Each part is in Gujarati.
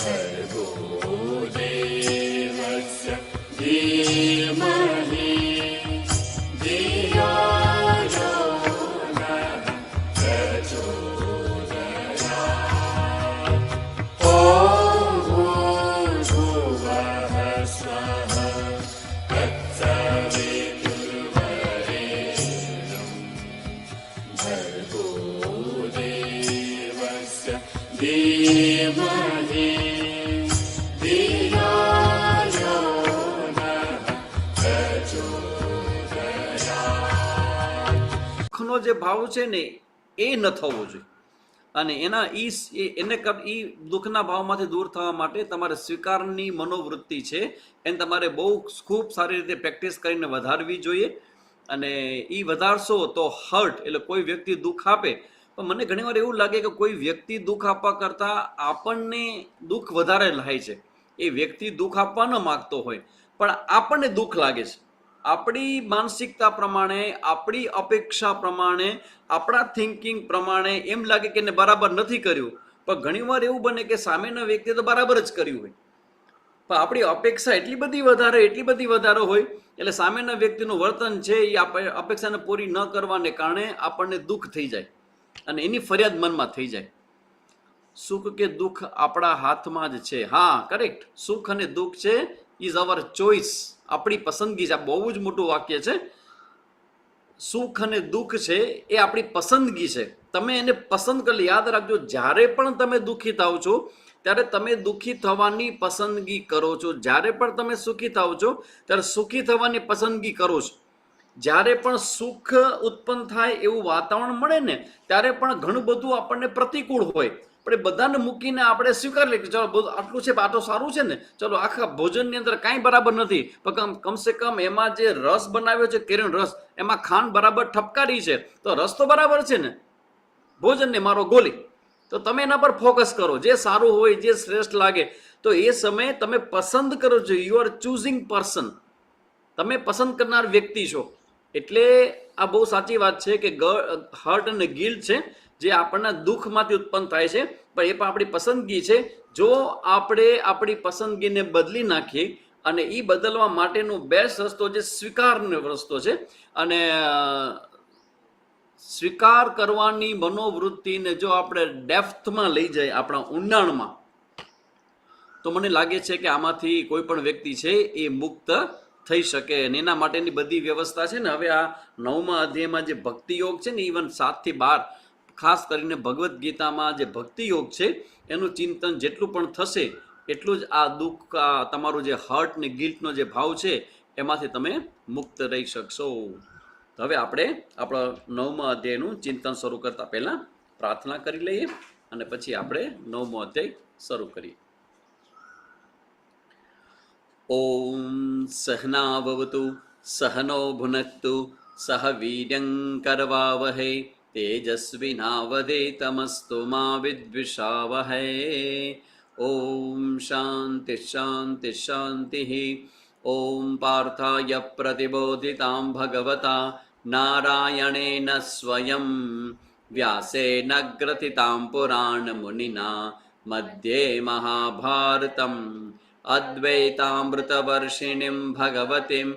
भर्गो देवस्य धीमहि धियो यो नः प्रचोदयात्। ॐ भूर्भुवः स्वः तत्सवितुर्वरेण्यं भर्गो देवस्य धीमहि धियो यो नः प्रचोदयात्। દુઃખનો જે ભાવ છે ને એ ન થવો જોઈએ અને એને દુઃખના ભાવમાંથી દૂર થવા માટે તમારે સ્વીકારની મનોવૃત્તિ છે એને તમારે બહુ ખૂબ સારી રીતે પ્રેક્ટિસ કરીને વધારવી જોઈએ. અને એ વધારશો તો હર્ટ એટલે કોઈ વ્યક્તિ દુઃખ આપે, પણ મને ઘણીવાર એવું લાગે કે કોઈ વ્યક્તિ દુઃખ આપવા કરતાં આપણને દુઃખ વધારે થાય છે. એ વ્યક્તિ દુઃખ આપવા ન માગતો હોય પણ આપણને દુઃખ લાગે છે. આપણી માનસિકતા પ્રમાણે, આપણી અપેક્ષા પ્રમાણે, આપણા થિંકિંગ પ્રમાણે એમ લાગે કે એને બરાબર નથી કર્યું, પણ ઘણીવાર એવું બને કે સામેના વ્યક્તિએ તો બરાબર જ કર્યું હોય, પણ આપણી અપેક્ષા એટલી બધી વધારે હોય એટલે સામેના વ્યક્તિનું વર્તન છે એ આપણે અપેક્ષાને પૂરી ન કરવાને કારણે આપણને દુઃખ થઈ જાય અને એની ફરિયાદ મનમાં થઈ જાય. સુખ કે દુઃખ આપણા હાથમાં જ છે. હા, કરેક્ટ. સુખ અને દુઃખ છે ઇઝ અવર ચોઇસ, આપણી પસંદગી છે. આ બહુ જ મોટું વાક્ય છે. સુખ અને દુઃખ છે એ આપણી પસંદગી છે. તમે એને પસંદ કરી યાદ રાખજો. જ્યારે પણ તમે દુઃખી થાવ છો ત્યારે તમે દુઃખી થવાની પસંદગી કરો છો. જ્યારે પણ તમે સુખી થાવ છો ત્યારે સુખી થવાની પસંદગી કરો છો. જ્યારે પણ સુખ ઉત્પન્ન થાય એવું વાતાવરણ મળે ને ત્યારે પણ ઘણું બધું આપણને પ્રતિકૂળ હોય, પણ એ બધાને મૂકીને આપણે સ્વીકારી લઈએ ચલો બધું આટલું છે, આટલું સારું છે ને, ચલો આખા ભોજનની અંદર કાંઈ બરાબર નથી પણ કમસે કમ એમાં જે રસ બનાવ્યો છે કેરીનો રસ, એમાં ખાંડ બરાબર ઠપકારી છે તો રસ તો બરાબર છે ને, ભોજનને મારો ગોલી. તો તમે એના પર ફોકસ કરો, જે સારું હોય, જે શ્રેષ્ઠ લાગે. તો એ સમયે તમે પસંદ કરો છો. યુ આર ચૂઝિંગ પર્સન, તમે પસંદ કરનાર વ્યક્તિ છો. એટલે આ બહુ સાચી વાત છે કે હર્ટ અને ગિલ્ટ છે જે આપણના દુઃખમાંથી ઉત્પન્ન થાય છે, પણ એ પણ આપણી પસંદગી છે. જો આપણે આપણી પસંદગીને બદલી નાખીએ અને એ બદલવા માટેનો બેસ્ટ રસ્તો જે સ્વીકારનો રસ્તો છે, અને સ્વીકાર કરવાની મનોવૃત્તિને જો આપણે ડેપ્થમાં લઈ જાય, આપણા ઊંડાણમાં, તો મને લાગે છે કે આમાંથી કોઈ પણ વ્યક્તિ છે એ મુક્ત થઈ શકે. અને એના માટેની બધી વ્યવસ્થા છે ને હવે આ 9મા અધ્યાયમાં જે ભક્તિ યોગ છે ને, ઇવન 7 થી 12 ખાસ કરીને ભગવદ્ ગીતામાં જે ભક્તિ યોગ છે એનું ચિંતન જેટલું પણ થશે એટલું જ આ દુઃખ, તમારું જે હર્ટ ને ગિલ્ટનો જે ભાવ છે એમાંથી તમે મુક્ત રહી શકશો. તો હવે આપણે આપણા 9મા અધ્યાયનું ચિંતન શરૂ કરતા પહેલા પ્રાર્થના કરી લઈએ અને પછી આપણે 9મો અધ્યાય શરૂ કરીએ. ઓમ સહનાવવતુ સહનો ભુનક્તુ સહ વીર્યં કરવાવહૈ તેજસ્વિનાવધેતમસ્તુ મા વિદ્વિષાવહૈ. ઓમ શાંતિ શાંતિ શાંતિ. ઓમ પાર્થાય પ્રતિબોધિતાં ભગવતા નારાયણેન સ્વયં વ્યાસેન ગ્રથિતાં પુરાણમુનિના મધ્યે મહાભારતમ અદ્વૈતામૃતવર્ષિણીં ભગવતીમ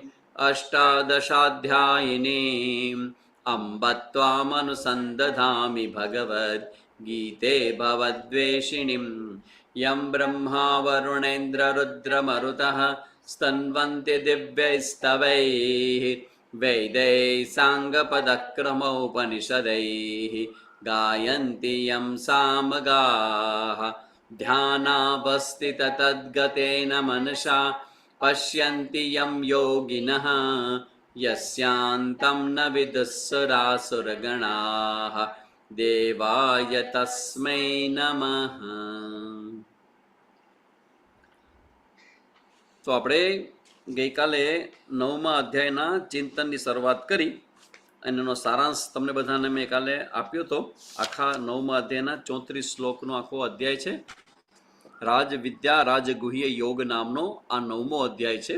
અષ્ટાદશાધ્યાયિનીમ અંબ ત્વામનુસંદધામિ ભગવદ્ ગીતે ભવદ્વેષિણીમ યં બ્રહ્મા વરુણેન્દ્ર રુદ્રમરુતઃ સ્તન્વન્તિ દિવ્યૈસ્તવૈઃ વૈદૈः સાંગપદક્રમોપનિષदैः ગાયन्ति યં સામગાः ધ્યાનાવસ્થિત તદ્ગતેન મનસા પશ્યन्ति યં યોગિનઃ યસ્યાન્तं ન વિદુઃસુરાસુરગણાઃ દેવાય તસ્મૈ નમઃ. તો આપણે ગઈકાલે 9મા અધ્યાયના ચિંતનની શરૂઆત કરી અને એનો સારાંશ તમને બધાને મેં કાલે આપ્યો હતો. આખા 9મા અધ્યાયના 34 શ્લોકનો આખો અધ્યાય છે. રાજવિદ્યા રાજગુહ્ય યોગ નામનો આ 9મો અધ્યાય છે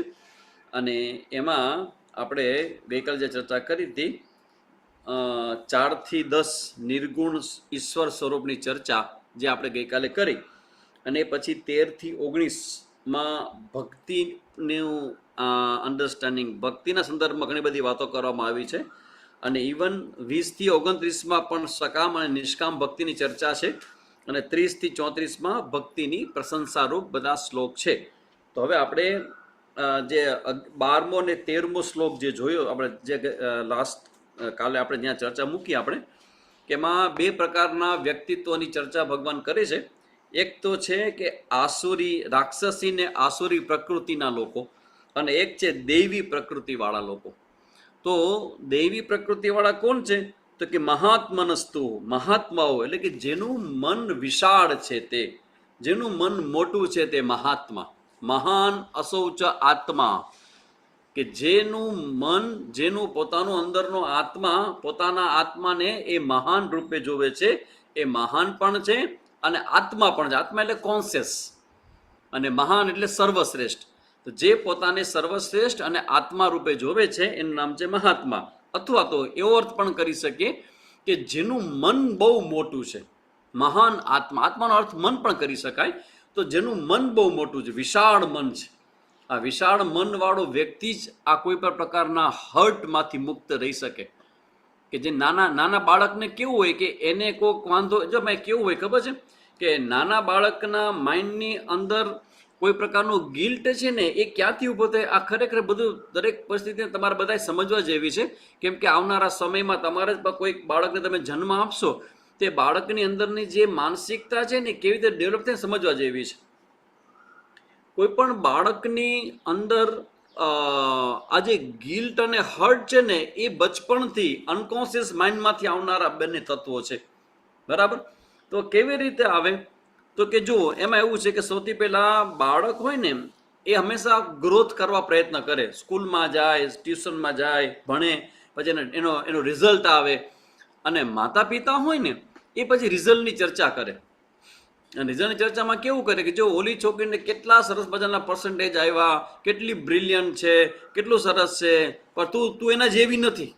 અને એમાં આપણે ગઈકાલે જે ચર્ચા કરી હતી 4 થી 10 નિર્ગુણ ઈશ્વર સ્વરૂપની ચર્ચા જે આપણે ગઈકાલે કરી, અને પછી 13 થી 19માં ભક્તિનું અન્ડરસ્ટેન્ડિંગ, ભક્તિના સંદર્ભમાં ઘણી બધી વાતો કરવામાં આવી છે. અને ઇવન 20 થી 29માં પણ સકામ અને નિષ્કામ ભક્તિની ચર્ચા છે. અને 30 થી 34માં ભક્તિની પ્રશંસારૂપ બધા શ્લોક છે. તો હવે આપણે જે 12મો અને 13મો શ્લોક જે જોયો આપણે, જે લાસ્ટ કાલે આપણે જ્યાં ચર્ચા મૂકી આપણે, કે એમાં 2 પ્રકારના વ્યક્તિત્વની ચર્ચા ભગવાન કરે છે. એક તો છે કે આસુરી, રાક્ષસી ને આસુરી પ્રકૃતિના લોકો, અને એક છે દૈવી પ્રકૃતિવાળા લોકો. તો દૈવી પ્રકૃતિવાળા કોણ છે? તો કે મહાત્મનસ્તુ, મહાત્માઓ, એટલે કે જેનું મન વિશાળ છે, તે જેનું મન મોટું છે, તે મહાત્મા. મહાન અસૌચ આત્મા, કે જેનું મન, જેનું પોતાનું અંદરનો આત્મા, પોતાના આત્માને એ મહાન રૂપે જોવે છે, એ મહાન પણ છે અને આત્મા પણ છે. આત્મા એટલે કોન્શિયસ, અને મહાન એટલે સર્વશ્રેષ્ઠ. તો જે પોતાને સર્વશ્રેષ્ઠ અને આત્મા રૂપે જોવે છે એનું નામ છે મહાત્મા. અથવા તો એવો અર્થ પણ કરી શકીએ કે જેનું મન બહુ મોટું છે, મહાન આત્મા. આત્માનો અર્થ મન પણ કરી શકાય. તો જેનું મન બહુ મોટું છે, વિશાળ મન છે, આ વિશાળ મનવાળો વ્યક્તિ જ આ કોઈ પણ પ્રકારના હર્ટમાંથી મુક્ત રહી શકે. કે જે નાના બાળકને કેવું હોય કે એને કોઈક વાંધો, જો ભાઈ કેવું હોય ખબર છે કે નાના બાળકના માઇન્ડની અંદર કોઈ પ્રકારનું ગિલ્ટ છે ને, એ ક્યાંથી ઊભો થાય? આ ખરેખર બધું દરેક પરિસ્થિતિને તમારે બધાએ સમજવા જેવી છે. કેમ કે આવનારા સમયમાં તમારે જ કોઈક બાળકને તમે જન્મ આપશો, તે બાળકની અંદરની જે માનસિકતા છે ને કેવી રીતે ડેવલપ થાય સમજવા જેવી છે. કોઈ પણ બાળકની અંદર આ જે ગિલ્ટ અને હર્ટ છે ને, એ બચપણથી અનકોન્શિયસ માઇન્ડમાંથી આવનારા બંને તત્વો છે. બરાબર? તો કેવી રીતે આવે? તો કે જુઓ, એમાં એવું છે કે સૌથી પહેલાં બાળક હોય ને, એ હંમેશા ગ્રોથ કરવા પ્રયત્ન કરે. સ્કૂલમાં જાય, ટ્યુશનમાં જાય, ભણે, પછી એનો રિઝલ્ટ આવે. અને માતા પિતા હોય ને, એ પછી રિઝલ્ટની ચર્ચા કરે. અને રિઝલ્ટની ચર્ચામાં કેવું કરે કે જો ઓલી છોકરીને કેટલા સરસ મજાના પર્સન્ટેજ આવ્યા, કેટલી બ્રિલિયન્ટ છે, કેટલું સરસ છે, પણ તું એના જેવી નથી.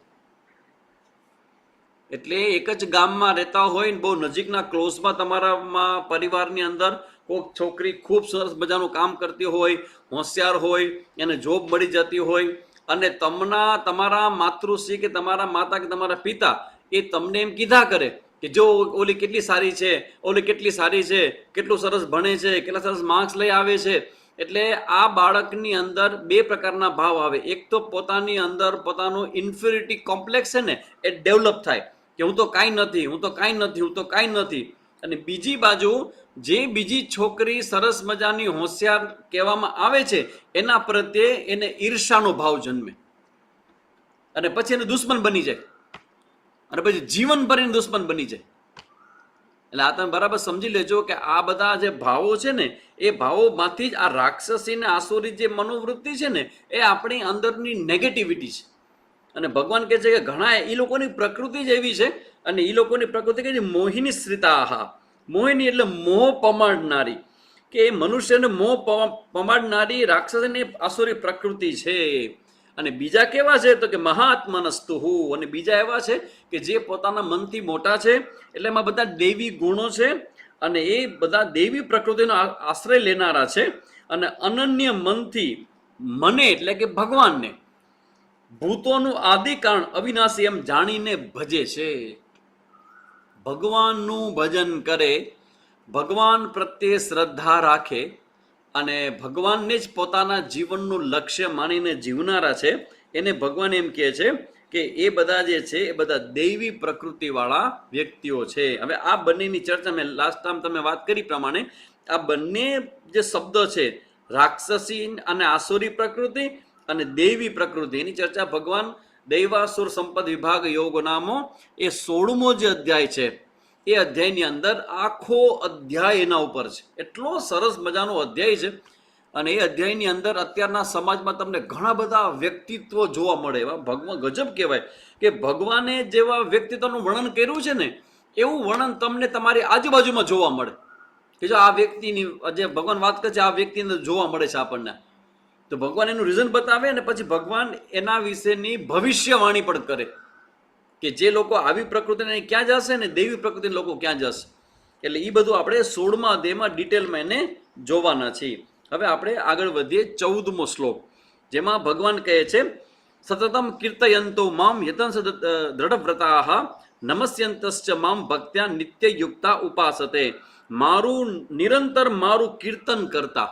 એટલે એક જ ગામમાં રહેતા હોય ને, બહુ નજીકના ક્લોઝમાં તમારામાં પરિવારની અંદર કોઈક છોકરી ખૂબ સરસ મજાનું કામ કરતી હોય, હોશિયાર હોય, એને જોબ મળી જતી હોય, અને તમારા માતૃશ્રી કે તમારા માતા કે તમારા પિતા એ તમને એમ કીધા કરે કે જો ઓલી કેટલી સારી છે, ઓલી કેટલી સારી છે, કેટલું સરસ ભણે છે, કેટલા સરસ માર્ક્સ લઈ આવે છે. એટલે આ બાળકની અંદર 2 પ્રકારના ભાવ આવે. એક તો પોતાની અંદર પોતાનું ઇન્ફિરિટી કોમ્પ્લેક્સ છે ને, એ ડેવલપ થાય કે હું તો કાંઈ નથી, હું તો કાંઈ નથી, હું તો કાંઈ નથી. અને બીજી બાજુ જે બીજી છોકરી સરસ મજાની હોશિયાર કહેવામાં આવે છે, એના પ્રત્યે એને ઈર્ષાનો ભાવ જન્મે, અને પછી એને દુશ્મન બની જાય, અને પછી જીવન ભરીને દુશ્મન બની જાય. એટલે આ તમે બરાબર સમજી લેજો કે આ બધા જે ભાવો છે ને, એ ભાવોમાંથી જ આ રાક્ષસી ને આસુરી જે મનોવૃત્તિ છે ને, એ આપણી અંદરની નેગેટિવિટી છે. અને ભગવાન કહે છે કે ઘણા એ લોકોની પ્રકૃતિ જ એવી છે, અને એ લોકોની પ્રકૃતિ કે મોહિની શ્રિતાહા. મોહિની એટલે મોહ પમાડનારી, કે એ મનુષ્યને મોહ પમાડનારી રાક્ષસની આસુરી પ્રકૃતિ છે. અને બીજા કેવા છે? તો કે મહાત્મનસ્તુહુ, અને બીજા એવા છે કે જે પોતાના મનથી મોટા છે, એટલે એમાં બધા દૈવી ગુણો છે, અને એ બધા દૈવી પ્રકૃતિનો આશ્રય લેનારા છે, અને અનન્ય મનથી મને એટલે કે ભગવાનને ભૂતોનું આદિ કારણ અવિનાશી એમ જાણીને ભજે છે. ભગવાનનું ભજન કરે, ભગવાન પ્રત્યે શ્રદ્ધા રાખે, અને ભગવાનને જ પોતાના જીવનનું લક્ષ્ય માનીને જીવનારા છે, એને ભગવાન એમ કહે છે કે એ બધા જે છે એ બધા દૈવી પ્રકૃતિવાળા વ્યક્તિઓ છે. હવે આ બંનેની ચર્ચા મેં લાસ્ટ ટાઈમ તમે વાત કરી પ્રમાણે, આ બંને જે શબ્દ છે, રાક્ષસી અને આસુરી પ્રકૃતિ અને દૈવી પ્રકૃતિ, એની ચર્ચા ભગવાન દૈવાસુર સંપદ વિભાગ યોગ નામો એ 16મો જે અધ્યાય છે, એ અધ્યાયની અંદર આખો અધ્યાય એના ઉપર છે. એટલો સરસ મજાનો અધ્યાય છે. અને એ અધ્યાયની અંદર અત્યારના સમાજમાં તમને ઘણા બધા વ્યક્તિત્વ જોવા મળે. એવા ભગવાન ગજબ કહેવાય કે ભગવાને જેવા વ્યક્તિત્વનું વર્ણન કર્યું છે ને, એવું વર્ણન તમને તમારી આજુબાજુમાં જોવા મળે. કે જો આ વ્યક્તિની જે ભગવાન વાત કરે છે, આ વ્યક્તિની અંદર જોવા મળે છે આપણને. તો ભગવાન એનું રીઝન બતાવે, અને પછી ભગવાન એના વિશેની ભવિષ્યવાણી પણ કરે કે જે લોકો આવી પ્રકૃતિને ક્યાં જશે ને, દેવી પ્રકૃતિના લોકો ક્યાં જશે. એટલે એ બધું આપણે 16મા અધ્યાયમાં ડિટેલમાં એને જોવાના છીએ. હવે આપણે આગળ વધીએ 14મો શ્લોક, જેમાં ભગવાન કહે છે સતતમ કીર્તયંતો મામ યતંસ દ્રઢવ્રતાઃ નમસ્યંતશ્ચ મામ ભક્ત્યા નિત્યયુક્તા ઉપાસતે. મારું નિરંતર મારું કીર્તન કરતા.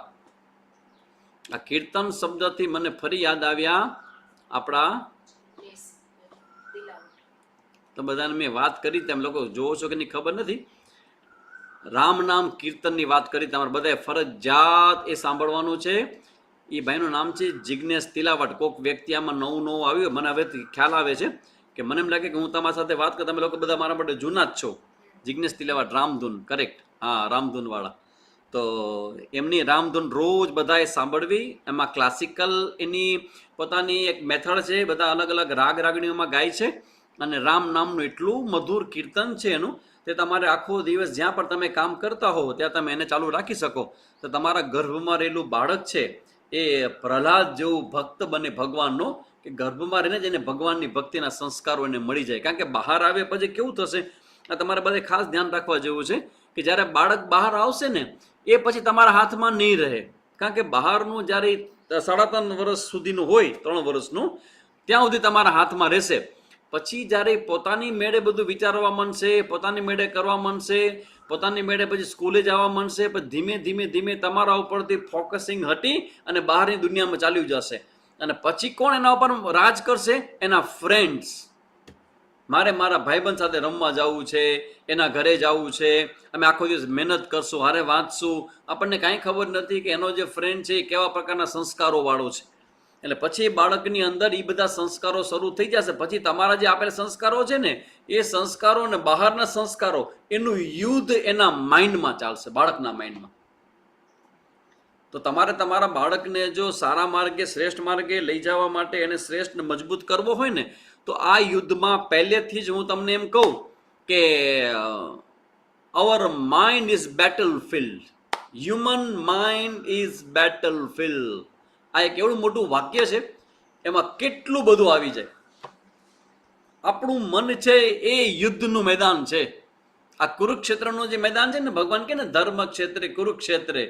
આ કીર્તન શબ્દથી મને ફરી યાદ આવ્યા આપણા, તો બધાને મેં વાત કરી, તેમ લોકો જોવો છો કે નહીં ખબર નથી, રામ નામ કીર્તનની વાત કરી. તમારે બધાએ ફરજિયાત એ સાંભળવાનું છે. એ ભાઈનું નામ છે જિગ્નેશ તિલાવટ. કોઈક વ્યક્તિ આમાં નવું આવ્યું, મને હવે ખ્યાલ આવે છે કે મને એમ લાગે કે હું તમારી સાથે વાત કરું, તમે લોકો બધા મારા માટે જૂના જ છો. જિગ્નેશ તિલાવટ, રામધૂન, કરેક્ટ, હા રામધૂન વાળા. તો એમની રામધૂન રોજ બધાએ સાંભળવી. એમાં ક્લાસિકલ એની પોતાની એક મેથડ છે, બધા અલગ અલગ રાગ રાગણીઓમાં ગાય છે, અને રામ નામનું એટલું મધુર કીર્તન છે એનું, તે તમારે આખો દિવસ જ્યાં પણ તમે કામ કરતા હો ત્યાં તમે એને ચાલુ રાખી શકો. તો તમારા ગર્ભમાં રહેલું બાળક છે એ પ્રહલાદ જેવું ભક્ત બને ભગવાનનો, કે ગર્ભમાં રહીને જ એને ભગવાનની ભક્તિના સંસ્કારો એને મળી જાય. કારણ કે બહાર આવે પછી કેવું થશે, આ તમારે બધે ખાસ ધ્યાન રાખવા જેવું છે કે જ્યારે બાળક બહાર આવશે ને એ પછી તમારા હાથમાં નહીં રહે. કારણ કે બહારનું જ્યારે 3.5 વર્ષ સુધીનું હોય, 3 વર્ષનું, ત્યાં સુધી તમારા હાથમાં રહેશે. પછી જ્યારે પોતાની મેળે બધું વિચારવા માંડશે, પોતાની મેળે કરવા માંડશે, પોતાની મેળે પછી સ્કૂલે જવા માંડશે, પછી ધીમે ધીમે ધીમે તમારા ઉપરથી ફોકસિંગ હટી અને બહારની દુનિયામાં ચાલ્યું જશે. અને પછી કોણ એના ઉપર રાજ કરશે? એના ફ્રેન્ડ્સ. મારે મારા ભાઈબંધ સાથે રમવા જવું છે, એના ઘરે જવું છે, અમે આખો દિવસ મહેનત કરશું, હારે વાંચશું, આપણને કાંઈ ખબર નથી કે એનો જે ફ્રેન્ડ છે એ કેવા પ્રકારના સંસ્કારો વાળો છે. એટલે પછી બાળકની અંદર એ બધા સંસ્કારો શરૂ થઈ જશે. પછી તમારા જે આપેલા સંસ્કારો છે ને એ સંસ્કારો અને બહારના સંસ્કારો, એનું યુદ્ધ એના માઇન્ડમાં ચાલશે, બાળકના માઇન્ડમાં. તો તમારે તમારા બાળકને જો સારા માર્ગે, શ્રેષ્ઠ માર્ગે લઈ જવા માટે એને શ્રેષ્ઠ મજબૂત કરવો હોય ને, તો આ યુદ્ધમાં પહેલેથી જ હું તમને એમ કહું કે અવર mind is battle field, human mind is battle field. આ એક એવું મોટું વાક્ય છે, એમાં કેટલું બધું આવી જાય. આપણું મન છે એ યુદ્ધનું મેદાન છે. આ કુરુક્ષેત્રનું જે મેદાન છે ને, ભગવાન કે ને ધર્મ ક્ષેત્રે કુરુક્ષેત્રે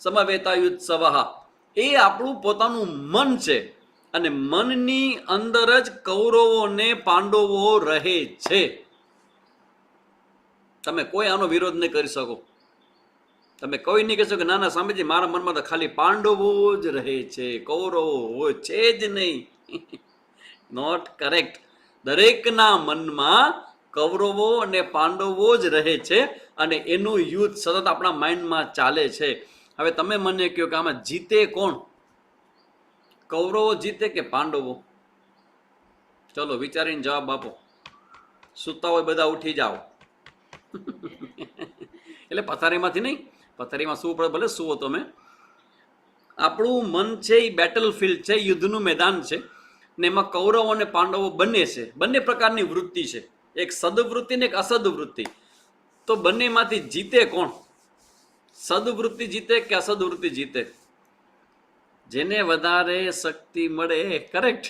સમવેતા યુત્સવ, એ આપણું પોતાનું મન છે. અને મનની અંદર જ કૌરવો ને પાંડવો રહે છે. તમે કોઈ આનો વિરોધ નહીં કરી શકો. તમે કોઈ નહીં કહેશો કે ના ના સ્વામીજી મારા મનમાં તો ખાલી પાંડવો જ રહે છે, કૌરવો છે જ નહીં. Not correct. દરેકના મનમાં કૌરવો અને પાંડવો જ રહે છે, અને એનું યુદ્ધ સતત આપણા માઇન્ડમાં ચાલે છે. હવે તમે મને કહો કે આમાં જીતે કોણ? કૌરવો જીતે કે પાંડવો? ચલો વિચારીને જવાબ આપો. સૂતા હોય બધા ઉઠી જાઓ. એટલે પથારીમાંથી નહીં, પથારીમાં શું પડે ભલે સુવો તમે. આપણું મન છે એ બેટલ ફિલ્ડ છે, યુદ્ધનું મેદાન છે, ને એમાં કૌરવો અને પાંડવો બંને છે. બંને પ્રકારની વૃત્તિ છે, એક સદવૃત્તિ ને એક અસદવૃત્તિ. તો બંનેમાંથી જીતે કોણ? સદવૃત્તિ જીતે કે અસદવૃત્તિ જીતે? જેને વધારે શક્તિ મળે, કરેક્ટ,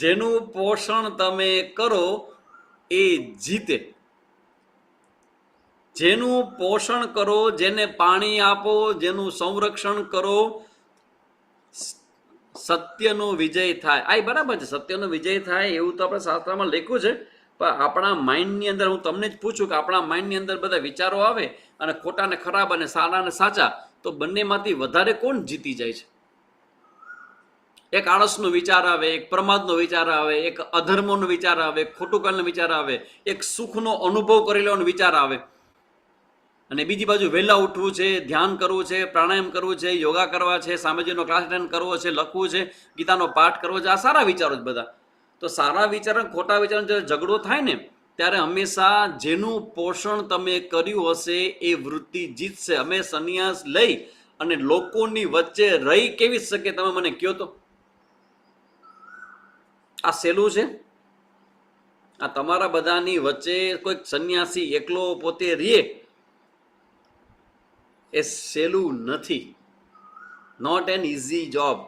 જેનું પોષણ તમે કરો એ જીતે. જેનું પોષણ કરો, જેને પાણી આપો, જેનું સંરક્ષણ કરો, સત્યનો વિજય થાય. આ બરાબર છે, સત્યનો વિજય થાય એવું તો આપણે શાસ્ત્રમાં લખ્યું છે. પણ આપણા માઇન્ડની અંદર, હું તમને જ પૂછું કે આપણા માઇન્ડની અંદર બધા વિચારો આવે, અને ખોટા ને ખરાબ અને સારા ને સાચા, તો બંનેમાંથી વધારે કોણ જીતી જાય છે? એક આળસનો વિચાર આવે, એક પ્રમાદનો વિચાર આવે, એક અધર્મનો વિચાર આવે, એક ખોટું કરવાનો વિચાર આવે, એક સુખનો અનુભવ કરી લેવાનો વિચાર આવે, અને બીજી બાજુ વહેલા ઉઠવું છે, ધ્યાન કરવું છે, પ્રાણાયામ કરવું છે, યોગા કરવા છે, સામાજિકનો ક્લાસ અટેન્ડ કરવો છે, લખવું છે, ગીતાનો પાઠ કરવો છે. આ સારા વિચારો જ બધા. તો સારા વિચારો ખોટા વિચારો જ્યારે ઝઘડો થાય ને, ત્યારે હંમેશા જેનું પોષણ તમે કર્યું હશે એ વૃત્તિ જીતશે. અમે સંન્યાસ લઈ અને લોકોની વચ્ચે રહી કેવી શકે? તમે મને કહો તો. આ સહેલું છે? આ તમારા બધાની વચ્ચે કોઈક સંન્યાસી એકલો પોતે રહે એ સહેલું નથી. Not an easy job.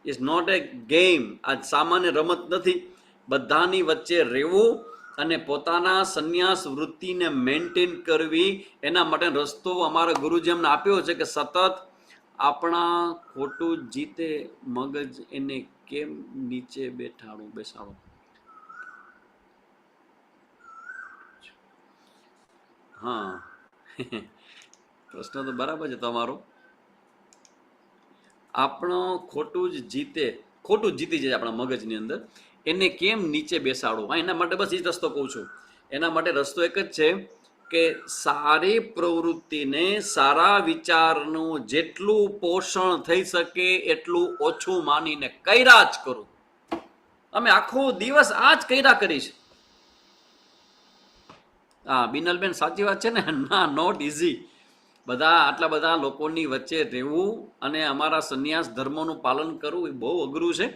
It's not a game. આ સામાન્ય રમત નથી. બધાની વચ્ચે રહેવું અને પોતાના સંન્યાસ વૃત્તિને મેન્ટેન કરવી, એના માટે રસ્તો અમારા ગુરુજી અમને આપ્યો છે કે સતત આપણા ખોટું જીતે મગજ એને કેમ નીચે બેસાડો. હા પ્રશ્ન તો બરાબર છે તમારો. આપણો ખોટું જીતી જાય આપણા મગજની અંદર, એને કેમ નીચે બેસાડવું? એના માટે બસ એ જ રસ્તો કહું છું. એના માટે રસ્તો એક જ છે કે સારી પ્રવૃત્તિને, સારા વિચારનું જેટલું પોષણ થઈ શકે એટલું ઓછું માનીને કર્યા જ કરું. અમે આખો દિવસ આ જ કર્યા કરીશ. હા બિનલબેન સાચી વાત છે ને. ના, નોટ ઇઝી. આટલા બધા લોકોની વચ્ચે રહેવું અને અમારા સંન્યાસ ધર્મોનું પાલન કરવું એ બહુ અઘરું છે.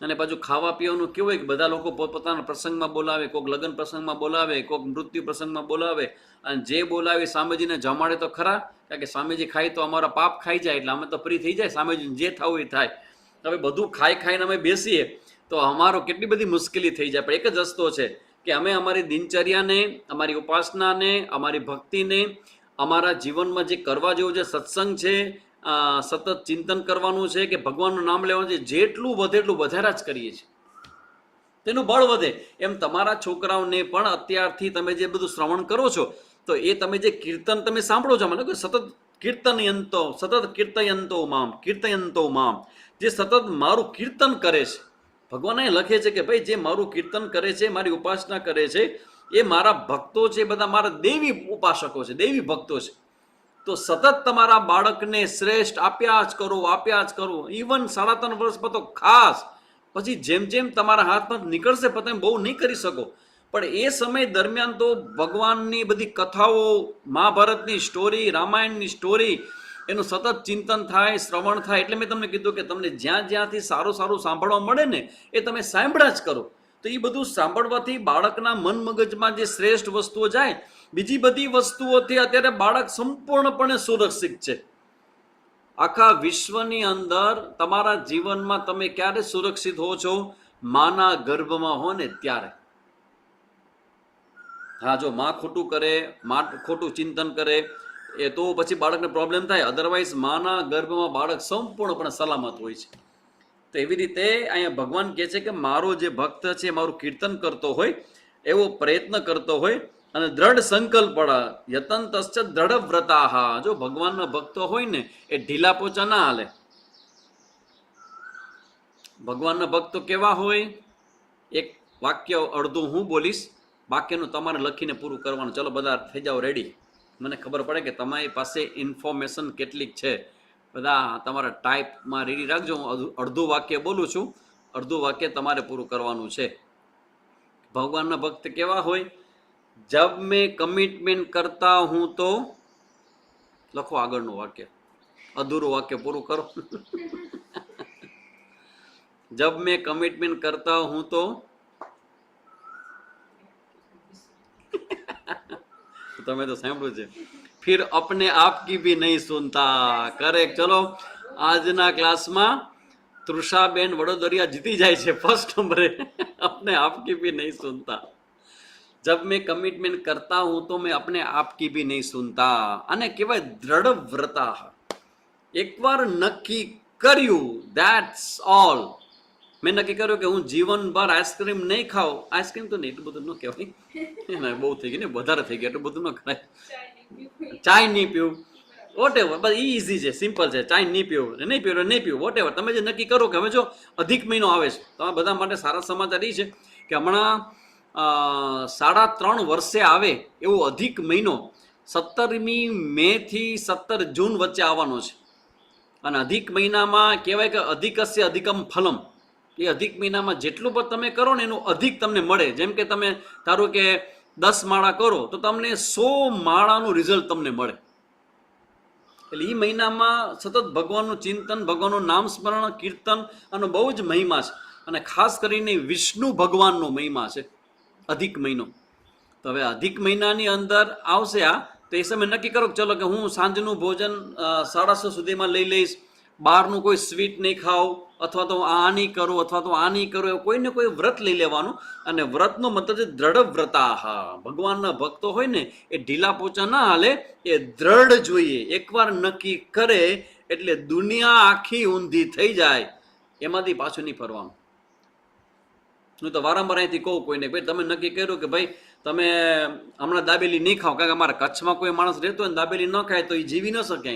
અને પાછું ખાવા પીવાનું કેવું હોય કે બધા લોકો પોતપોતાના પ્રસંગમાં બોલાવે, કોઈક લગ્ન પ્રસંગમાં બોલાવે, કોઈક મૃત્યુ પ્રસંગમાં બોલાવે, અને જે બોલાવે સ્વામીજીને જમાડે તો ખરા, કારણ કે સ્વામીજી ખાય તો અમારા પાપ ખાઈ જાય, એટલે અમે તો ફ્રી થઈ જાય, સ્વામીજીને જે થવું એ થાય. હવે બધું ખાઈને અમે બેસીએ તો અમારો કેટલી બધી મુશ્કેલી થઈ જાય. પણ એક જ રસ્તો છે કે અમે અમારી દિનચર્યાને, અમારી ઉપાસનાને, અમારી ભક્તિને, અમારા જીવનમાં જે કરવા જેવું જે સત્સંગ છે, સતત ચિંતન કરવાનું છે કે ભગવાનનું નામ લેવાનું છે, જેટલું વધે એટલું વધારે જ કરીએ છીએ, તેનું બળ વધે. એમ તમારા છોકરાઓને પણ અત્યારથી તમે જે બધું શ્રવણ કરો છો, તો એ તમે જે કીર્તન તમે સાંભળો છો, મને સતત કીર્તયંતો મામ, જે સતત મારું કીર્તન કરે છે. ભગવાન એ લખે છે કે ભાઈ જે મારું કીર્તન કરે છે, મારી ઉપાસના કરે છે, એ મારા ભક્તો છે, બધા મારા દેવી ઉપાસકો છે, દેવી ભક્તો છે. તો સતત તમારા બાળકને શ્રેષ્ઠ આપ્યા જ કરો. ઇવન 3.5 વર્ષ પર તો ખાસ. પછી જેમ જેમ તમારા હાથમાં નીકળશે તમે બહુ નહીં કરી શકો, પણ એ સમય દરમિયાન તો ભગવાનની બધી કથાઓ, મહાભારતની સ્ટોરી, રામાયણની સ્ટોરી, એનું સતત ચિંતન થાય, શ્રવણ થાય. એટલે મેં તમને કીધું કે તમને જ્યાંથી સારું સાંભળવા મળે ને એ તમે સાંભળ્યા જ કરો. તો એ બધું સાંભળવાથી બાળકના મન મગજમાં જે શ્રેષ્ઠ વસ્તુઓ જાય, બીજી બધી વસ્તુઓથી અત્યારે બાળક સંપૂર્ણપણે સુરક્ષિત છે. આખા વિશ્વની અંદર તમારા જીવનમાં તમે ક્યારે સુરક્ષિત હો છો? માના ગર્ભમાં હો ને ત્યારે. હા, જો માં ખોટું કરે, માં ખોટું ચિંતન કરે, એ તો પછી બાળકને પ્રોબ્લેમ થાય. અધરવાઇઝ માના ગર્ભમાં બાળક સંપૂર્ણપણે સલામત હોય છે. તો એવી રીતે અહીંયા ભગવાન કહે છે કે મારો જે ભક્ત છે, મારું કીર્તન કરતો હોય, એવો પ્રયત્ન કરતો હોય અને દ્રઢ સંકલ્પ યતંતશ્ચ દ્રઢ વ્રતાહા. જો ભગવાનના ભક્તો હોય ને એ ઢીલા પોચા ના હાલે. ભગવાનના ભક્તો કેવા હોય? એક વાક્ય અડધું હું બોલીશ, બાકીનું તમારે લખીને પૂરું કરવાનું. ચલો બધા થઈ જાઓ રેડી. મને ખબર પડે કે તમારી પાસે ઇન્ફોર્મેશન કેટલીક છે. બધા તમારા ટાઈપમાં રેડી રાખજો. હું અડધું વાક્ય બોલું છું, અડધું વાક્ય તમારે પૂરું કરવાનું છે. ભગવાનના ભક્ત કેવા હોય? જબ મેં કમિટમેન્ટ કરતા હું તો, લખો આગળનું વાક્ય, અધૂરું વાક્ય પૂરું કરો. जब मैं कमिटमेंट करता हूं तो તમે તો સાંભળ્યું છે. फिर अपने आप की भी नहीं सुनता. करेक्ट. चलो આજના ક્લાસમાં તૃષાબેન વડોદરિયા જીતી જાય છે ફર્સ્ટ નંબરે. अपने आप की भी नहीं सुनता. जब मैं कमिटमेंट करता हूं तो मैं अपने आप की भी नहीं सुनता. અને કહેવાય દ્રઢ વ્રતા. એકવાર નક્કી કર્યું, ધેટ્સ ઓલ. મેં નક્કી કર્યું કે હું જીવનભર આઈસ્ક્રીમ નહીં ખાઉં. આઈસ્ક્રીમ તો નહીં, એટલું બધું ન કહેવાય, બહુ થઈ ગયું ને, વધારે થઈ ગયું, એટલું બધું ન કરાય. ચાય નહીં પીવું, વોટ એવર, બસ ઇઝી છે, સિમ્પલ છે. ચાય નહીં પીવું, વોટ એવર. તમે જે નક્કી કરો કે હવે જો અધિક મહિનો આવે છે, તમારા બધા માટે સારા સમાચાર એ છે કે હમણાં 3.5 વર્ષે આવે એવો અધિક મહિનો 17મી મે થી 17 જૂન વચ્ચે આવવાનો છે. અને અધિક મહિનામાં કહેવાય કે અધિકસ્ય અધિકમ ફલમ. એ અધિક મહિનામાં જેટલું પણ તમે કરો ને એનું અધિક તમને મળે. જેમ કે તમે ધારો કે 10 માળા કરો તો તમને 100 માળાનું રિઝલ્ટ તમને મળે. એટલે એ મહિનામાં સતત ભગવાનનું ચિંતન, ભગવાનનું નામ સ્મરણ, કીર્તન અને બહુ જ મહિમા છે. અને ખાસ કરીને વિષ્ણુ ભગવાનનો મહિમા છે અધિક મહિનો. તો હવે અધિક મહિનાની અંદર આવશે આ, તો એ સમય નક્કી કરો કે ચલો કે હું સાંજનું ભોજન 6:30 સુધીમાં લઈ લઈશ, બહારનું કોઈ સ્વીટ નહીં ખાવ, અથવા તો આ નહીં કરો, અથવા તો આ નહીં કરો, એવું કોઈને કોઈ વ્રત લઈ લેવાનું. અને વ્રતનો મતલબ છે દ્રઢ વ્રતાહા. ભગવાનના ભક્તો હોય ને એ ઢીલા પોચા ના હાલે, એ દ્રઢ જોઈએ. એકવાર નક્કી કરે એટલે દુનિયા આખી ઊંધી થઈ જાય, એમાંથી પાછું નહીં ફરવાનું. હું તો વારંવાર અહીંથી કહું કોઈને, ભાઈ તમે નક્કી કર્યું કે ભાઈ તમે હમણાં દાબેલી નહીં ખાઓ, કારણ કે અમારા કચ્છમાં કોઈ માણસ રહેતો હોય ને દાબેલી ન ખાય તો એ જીવી ન શકે.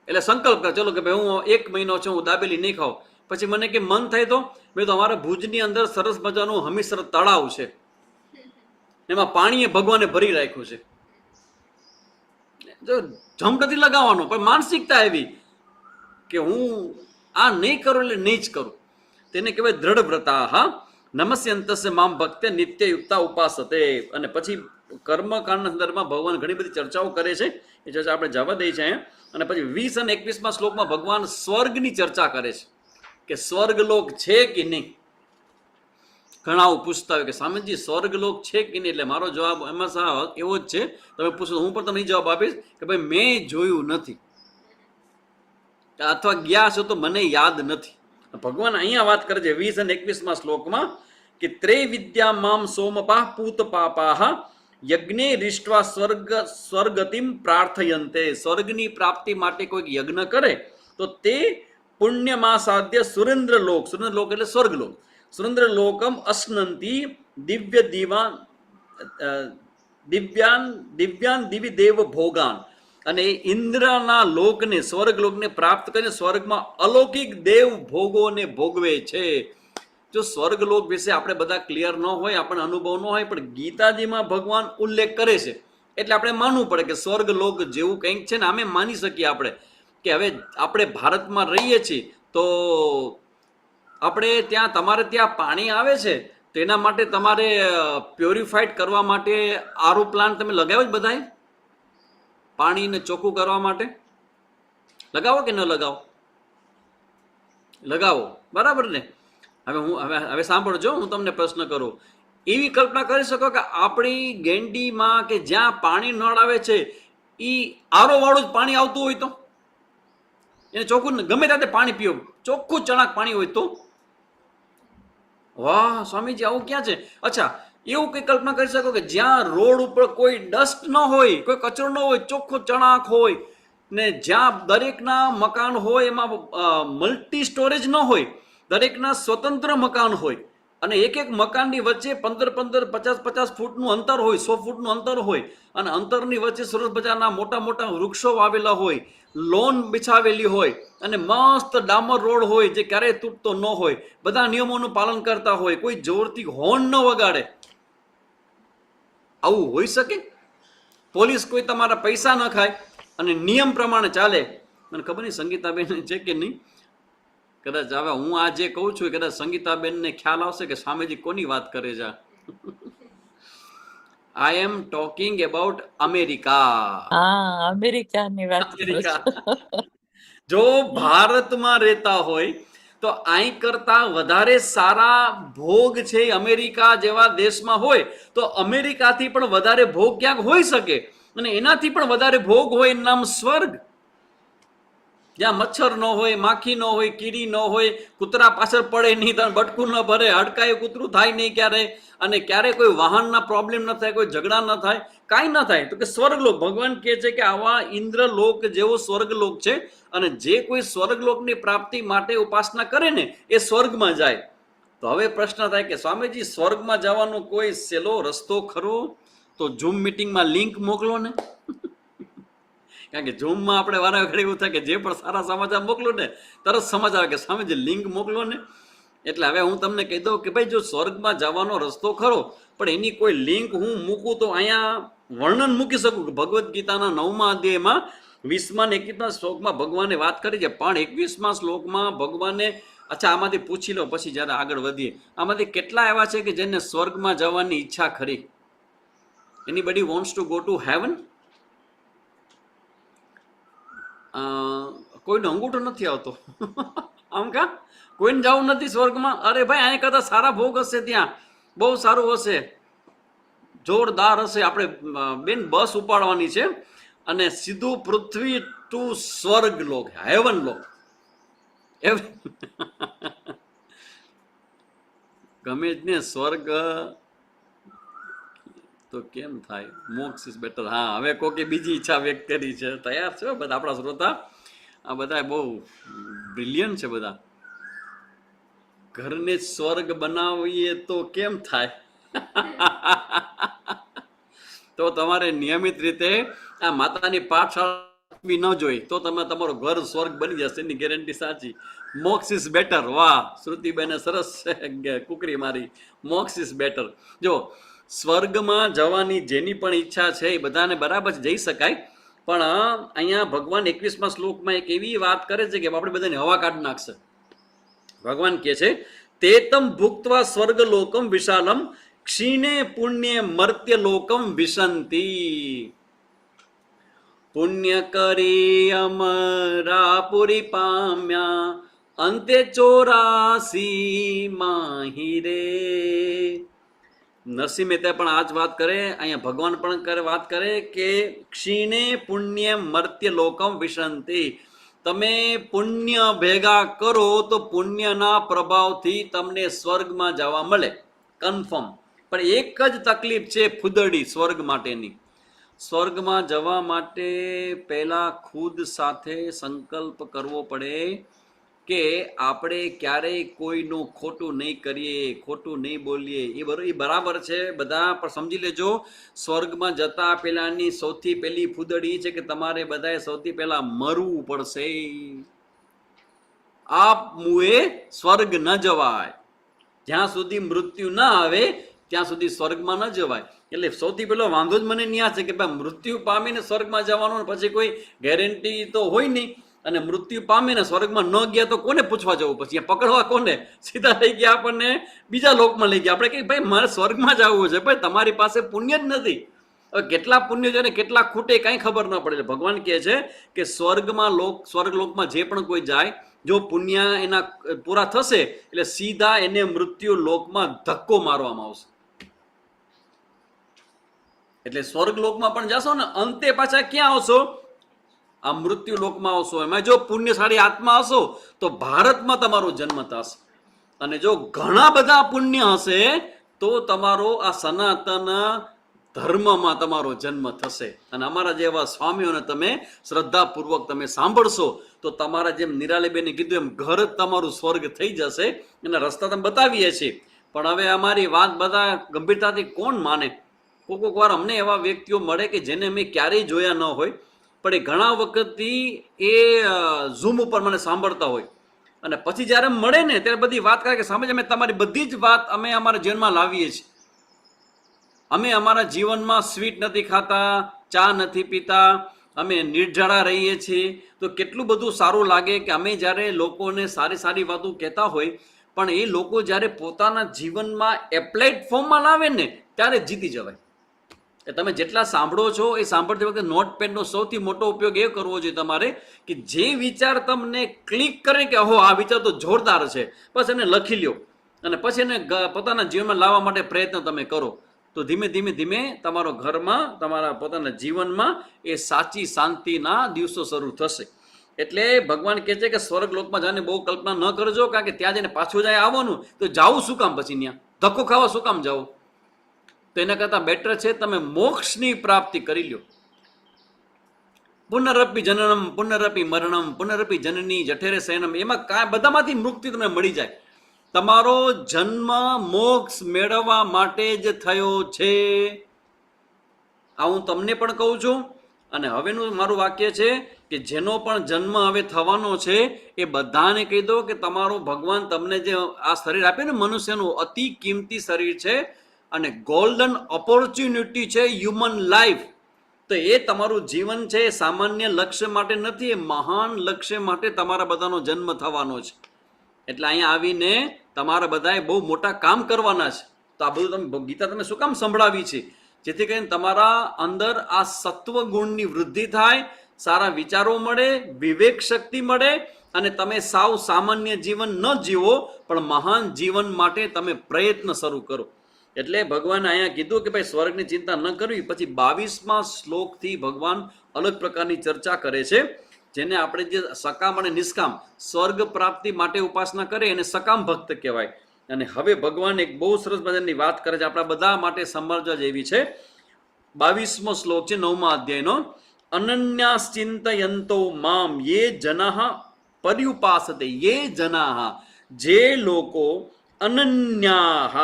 એટલે સંકલ્પ કરે ચલો કે ભાઈ હું 1 મહિનો છું હું દાબેલી નહીં ખાઉં. પછી મને કે મન થાય તો મેં તો અમારા ભુજની અંદર સરસ મજાનું હમીસર તળાવ છે, એમાં પાણીએ ભગવાને ભરી રાખ્યું છે. જમ નથી લગાવવાનો, પણ માનસિકતા એવી કે હું આ નહીં કરું એટલે નહીં જ કરું. તેને કહેવાય દ્રઢ વ્રતા. હા, નમસ્યંતસ્ય મામ ભક્તે નિત્ય યુક્તા ઉપાસતે. અને પછી કર્મકાંડના સંદર્ભમાં ભગવાન ઘણી બધી ચર્ચાઓ કરે છે, એ ચર્ચા આપણે જવા દઈએ છીએ અહીંયા. અને પછી 20 અને 21માં શ્લોકમાં ભગવાન સ્વર્ગની ચર્ચા કરે છે કે સ્વર્ગલોક છે કે નહીં. ઘણા પૂછતા હોય કે સ્વામીજી સ્વર્ગલોક છે કે નહીં, એટલે મારો જવાબ એમાં એવો જ છે, તમે પૂછો હું પણ તમને જવાબ આપીશ કે ભાઈ મેં જોયું નથી, અથવા ગયા છો તો મને યાદ નથી. ભગવાન અહીંયા વાત કરે છે 20 અને 21માં શ્લોકમાં કે ત્રૈવિદ્યા મામ સોમપા પૂત પાપાહ યજ્ઞે રિષ્ટવા સ્વર્ગતિમ પ્રાર્થયંતે. સ્વર્ગની પ્રાપ્તિ માટે કોઈ યજ્ઞ કરે તો તે પુણ્યમાં સાધ્ય સુરેન્દ્રલોક, સુરેન્દ્રલોક એટલે સ્વર્ગલોક, સુરેન્દ્રલોકમ અશ્નંતી દિવ્યાન દિવી દેવ ભોગાન. અને ઇન્દ્રના લોકને, સ્વર્ગલોકને પ્રાપ્ત કરીને સ્વર્ગમાં અલૌકિક દેવ ભોગોને ભોગવે છે. જો સ્વર્ગલોક વિશે આપણે બધા ક્લિયર ન હોય, આપણને અનુભવ ન હોય, પણ ગીતાજીમાં ભગવાન ઉલ્લેખ કરે છે એટલે આપણે માનવું પડે કે સ્વર્ગલોક જેવું કંઈક છે ને. આમે માની શકીએ આપણે કે હવે આપણે ભારતમાં રહીએ છીએ તો આપણે ત્યાં, તમારે ત્યાં પાણી આવે છે તો એના માટે તમારે પ્યોરિફાઈડ કરવા માટે આરો પ્લાન્ટ તમે લગાવ્યો જ બધાએ, પાણીને ચોખ્ખું કરવા માટે લગાવો કે ન લગાવો? લગાવો, બરાબર ને? હવે સાંભળજો, હું તમને પ્રશ્ન કરું. એવી કલ્પના કરી શકો કે આપણી ગેંડીમાં કે જ્યાં પાણી નળ આવે છે એ આરો વાળું જ પાણી આવતું હોય તો એને ચોખ્ખું ગમે ત્યારે પાણી પીઓ, ચોખ્ખું ચણાક પાણી હોય તો? વાહ સ્વામીજી આવું ક્યાં છે? અચ્છા, એવું કઈ કલ્પના કરી શકો કે જ્યાં રોડ ઉપર કોઈ ડસ્ટ ન હોય, કોઈ કચરો ન હોય, ચોખ્ખો ચણાક હોય, ને જ્યાં દરેકના મકાન હોય એમાં મલ્ટી સ્ટોરેજ ન હોય, દરેકના સ્વતંત્ર મકાન હોય, અને એક એક મકાનની વચ્ચે 15-15, 50-50 ફૂટનું અંતર હોય, 100 ફૂટનું અંતર હોય, અને અંતરની વચ્ચે સરસ મજાના મોટા મોટા વૃક્ષો વાવેલા હોય, લોન બિછાવેલી હોય, અને મસ્ત ડામર રોડ હોય જે ક્યારેય તૂટતો ન હોય, બધા નિયમોનું પાલન કરતા હોય, કોઈ જોરથી હોર્ન ન વગાડે. આવું હોઈ શકે? પોલીસ કોઈ તમારા પૈસા ન ખાય અને નિયમ પ્રમાણે ચાલે. મને ખબર નહીં સંગીતાબેન છે કે નહીં, કદાચ હવે હું આ જે કહું છું કદાચ સંગીતાબેનને ખ્યાલ આવશે કે સ્વામીજી કોની વાત કરે છે. આઈ એમ ટોકિંગ અબાઉટ અમેરિકા. અમેરિકાની વાત અમેરિકા. જો ભારતમાં રહેતા હોય તો અહીં કરતા વધારે સારા ભોગ છે અમેરિકા જેવા દેશમાં હોય તો અમેરિકાથી પણ વધારે ભોગ ક્યાંક હોઈ શકે, અને એનાથી પણ વધારે ભોગ હોય એનું નામ સ્વર્ગ. જ્યાં મચ્છર ન હોય, માખી ન હોય, કીડી ન હોય, કૂતરા પાછળ પડે નહીં, તને બટકું ન ભરે, હડકાએ કૂતરું થાય નહીં ક્યારે, અને ક્યારે કોઈ વાહનના પ્રોબ્લેમ ન થાય, કોઈ ઝઘડા ન થાય, કાંઈ ન થાય. તો કે સ્વર્ગલોક, ભગવાન કહે છે કે આવા ઇન્દ્રલોક જેવો સ્વર્ગલોક છે, અને જે કોઈ સ્વર્ગલોકની પ્રાપ્તિ માટે ઉપાસના કરે ને એ સ્વર્ગમાં જાય. તો હવે પ્રશ્ન થાય કે સ્વામીજી સ્વર્ગમાં જવાનો કોઈ સહેલો રસ્તો ખરો? તો ઝૂમ મિટિંગમાં લિંક મોકલો ને. કારણ કે ઝૂમમાં આપણે વારા ઘડી એવું થાય કે જે પણ સારા સમાચાર મોકલો ને તરત સમાચાર આવે કે સ્વામીજી લિંક મોકલો ને. એટલે હવે હું તમને કહી દઉં કે ભાઈ જો સ્વર્ગમાં જવાનો રસ્તો ખરો, પણ એની કોઈ લિંક હું મૂકું તો અહીંયા વર્ણન મૂકી શકું કે ભગવદ્ ગીતાના 9મા અધ્યાયમાં 20મા અને 21મા શ્લોકમાં ભગવાને વાત કરી છે, પણ 21મા શ્લોકમાં ભગવાને, અચ્છા આમાંથી પૂછી લો પછી જ્યારે આગળ વધીએ, આમાંથી કેટલા એવા છે કે જેને સ્વર્ગમાં જવાની ઈચ્છા ખરી? Anybody wants to go to heaven? કોઈનો અંગૂઠો નથી આવતો. આમ કા કોઈને જવું નથી સ્વર્ગમાં? અરે ભાઈ અહીંયા કરતા સારા ભોગ હશે, ત્યાં બહુ સારું હશે, જોરદાર હશે. આપણે બેન બસ ઉપાડવાની છે અને સીધું પૃથ્વી ટુ સ્વર્ગ લોક, હેવન લોક. ગમે જ ને, સ્વર્ગ તો કેમ થાય, મોક્ષ ઇઝ બેટર. હા, હવે કોકે બીજી ઈચ્છા વ્યક્ત કરી છે. તૈયાર છે બધા આપણા શ્રોતા, આ બધા બહુ બ્રિલિયન્ટ છે બધા. ઘરને સ્વર્ગ બનાવીએ તો કેમ થાય? તો તમારે નિયમિત રીતે આ માતાની પાઠશાળા ન જોઈ તો તમે તમારું ઘર સ્વર્ગ બની જશે, એની ગેરંટી સાચી. મોક્ષ ઇઝ બેટર. વાહ, શ્રુતિબેને સરસ કુકરી મારી. મોક્ષ ઇઝ બેટર. જો સ્વર્ગમાં જવાની જેની પણ ઈચ્છા છે એ બધાને બરાબર જઈ શકાય, પણ અહીંયા ભગવાન 21મા શ્લોકમાં એક એવી વાત કરે છે કે આપણે બધાને હવા કાઢી નાખશે. ભગવાન કહે છે, તેતમ ભુક્ત્વા સ્વર્ગ લોકમ વિશાલમ ક્ષીણે પુણ્ય મર્ત્ય લોકમ વિશંતિ. પુણ્ય કરી અમરાપુરી પામ્યા અંતે 84 માહિરે. નરસિંહ મહેતા પણ આ જ વાત કરે, અહીંયા ભગવાન પણ વાત કરે કે ક્ષીણે પુણ્ય મર્ત્ય લોકમ વિશંતિ. તમે પુણ્ય ભેગા કરો તો પુણ્યના પ્રભાવથી તમને સ્વર્ગમાં જવા મળે, કન્ફર્મ. પણ એક જ તકલીફ છે ફૂદડી સ્વર્ગ માટેની. સ્વર્ગમાં જવા માટે પહેલા ખુદ સાથે સંકલ્પ કરવો પડે કે આપણે ક્યારેય કોઈનું ખોટું નહીં કરીએ, ખોટું નહીં બોલીએ. એ બરાબર છે બધા, પણ સમજી લેજો સ્વર્ગમાં જતા પહેલાની સૌથી પહેલી ફૂદડી છે કે તમારે બધાએ સૌથી પહેલા મરવું પડશે. આપ મુએ સ્વર્ગ ન જવાય. જ્યાં સુધી મૃત્યુ ના આવે ત્યાં સુધી સ્વર્ગમાં ન જવાય. એટલે સૌથી પહેલો વાંધો જ મને ન્યા છે કે ભાઈ મૃત્યુ પામીને સ્વર્ગમાં જવાનું, પછી કોઈ ગેરંટી તો હોય નહીં. અને મૃત્યુ પામીને સ્વર્ગમાં ન ગયા તો કોને પૂછવા જવું, પછી પકડવા કોને? સીધા લઈ ગયા આપણને બીજા લોકમાં લઈ ગયા. આપણે કહીએ ભાઈ મારે સ્વર્ગમાં જવું છે, ભાઈ તમારી પાસે પુણ્ય જ નથી. હવે કેટલા પુણ્ય છે ને કેટલા ખૂટે કાંઈ ખબર ન પડે. ભગવાન કહે છે કે સ્વર્ગ લોકમાં જે પણ કોઈ જાય, જો પુણ્ય એના પૂરા થશે એટલે સીધા એને મૃત્યુ લોકમાં ધક્કો મારવામાં આવશે. એટલે સ્વર્ગ લોકમાં પણ જશો ને અંતે પાછા ક્યાં આવશો? આ મૃત્યુ લોકમાં આવશો. એમાં જો પુણ્યશાળી આત્મા હશો તો ભારતમાં તમારો જન્મ થશે, અને જો ઘણા બધા પુણ્ય હશે તો તમારો આ સનાતન ધર્મમાં તમારો જન્મ થશે. અને અમારા જેવા સ્વામીઓને તમે શ્રદ્ધાપૂર્વક તમે સાંભળશો તો તમારા જેમ નિરાલીબેને કીધું એમ ઘર જ તમારું સ્વર્ગ થઈ જશે. એના રસ્તા તમે બતાવીએ છીએ, પણ હવે અમારી વાત બધા ગંભીરતાથી કોણ માને? કોઈક વાર અમને એવા વ્યક્તિઓ મળે કે જેને મેં ક્યારેય જોયા ન હોય, પણ એ ઘણા વખતથી એ ઝૂમ ઉપર મને સાંભળતા હોય, અને પછી જ્યારે મળે ને ત્યારે બધી વાત કરે કે સામે અમે તમારી બધી જ વાત અમે અમારા જીવનમાં લાવીએ છીએ. અમે અમારા જીવનમાં સ્વીટ નથી ખાતા, ચા નથી પીતા, અમે નિર્જળા રહીએ છીએ. તો કેટલું બધું સારું લાગે કે અમે જ્યારે લોકોને સારી સારી વાતો કહેતા હોય, પણ એ લોકો જ્યારે પોતાના જીવનમાં એપ્લાઇડ ફોર્મમાં લાવે ને ત્યારે જીતી જવાય. કે તમે જેટલા સાંભળો છો એ સાંભળતી વખતે નોટપેડનો સૌથી મોટો ઉપયોગ એ કરવો જોઈએ તમારે કે જે વિચાર તમને ક્લિક કરે કે હો આ વિચાર તો જોરદાર છે, બસ એને લખી લ્યો અને પછી એને પોતાના જીવનમાં લાવવા માટે પ્રયત્ન તમે કરો. તો ધીમે ધીમે ધીમે તમારો ઘરમાં તમારા પોતાના જીવનમાં એ સાચી શાંતિના દિવસો શરૂ થશે. એટલે ભગવાન કહે છે કે સ્વર્ગ લોકમાં જાને બહુ કલ્પના ન કરજો, કારણ કે ત્યાં જઈને પાછું જાય આવવાનું તો જાવું શું કામ? પછી ત્યાં ધક્કો ખાવા શું કામ જાઓ? તો એના કરતાં બેટર છે તમે મોક્ષની પ્રાપ્તિ કરી લ્યો. પુનરપી જનનમ પુનરપી મરણમ પુનરપી જનની જઠેરે શયનમ, એમાં કાંઈ બધામાંથી મુક્તિ તમને મળી જાય. તમારો જન્મ મોક્ષ મેળવવા માટે જ થયો છે. આ હું તમને પણ કહું છું. અને હવેનું મારું વાક્ય છે કે જેનો પણ જન્મ હવે થવાનો છે એ બધાને કહી દો કે તમારો ભગવાન તમને જે આ શરીર આપે ને મનુષ્યનું અતિ કિંમતી શરીર છે અને ગોલ્ડન ઓપોર્ચ્યુનિટી છે હ્યુમન લાઈફ. તો એ તમારું જીવન છે એ સામાન્ય લક્ષ્ય માટે નથી, એ મહાન લક્ષ્ય માટે તમારા બધાનો જન્મ થવાનો છે. એટલે અહીંયા આવીને તમારા બધાએ બહુ મોટા કામ કરવાના છે. તો આ બધું તમે ગીતા તમે શું કામ સંભળાવી છે? જેથી કરીને તમારા અંદર આ સત્વ ગુણની વૃદ્ધિ થાય, સારા વિચારો મળે, વિવેક શક્તિ મળે, અને તમે સાવ સામાન્ય જીવન ન જીવો પણ મહાન જીવન માટે તમે પ્રયત્ન શરૂ કરો. એટલે ભગવાને અહીંયા કીધું કે ભાઈ સ્વર્ગની ચિંતા ન કરવી. પછી 22મા શ્લોકથી ભગવાન અલગ પ્રકારની ચર્ચા કરે છે જેને આપણે જે સકામ અને નિષ્કામ સ્વર્ગ પ્રાપ્તિ માટે ઉપાસના કરે એને સકામ ભક્ત કહેવાય. અને હવે ભગવાન એક બહુ સરસ મજાની વાત કરે છે, આપણા બધા માટે સમજવા જેવી છે. 22મો શ્લોક છે 9મા અધ્યાયનો. અનન્યાશ્ચિંતયંતો મામ યે જનાઃ પર્યુપાસતે. યે જનાઃ, જે લોકો અનન્યાઃ.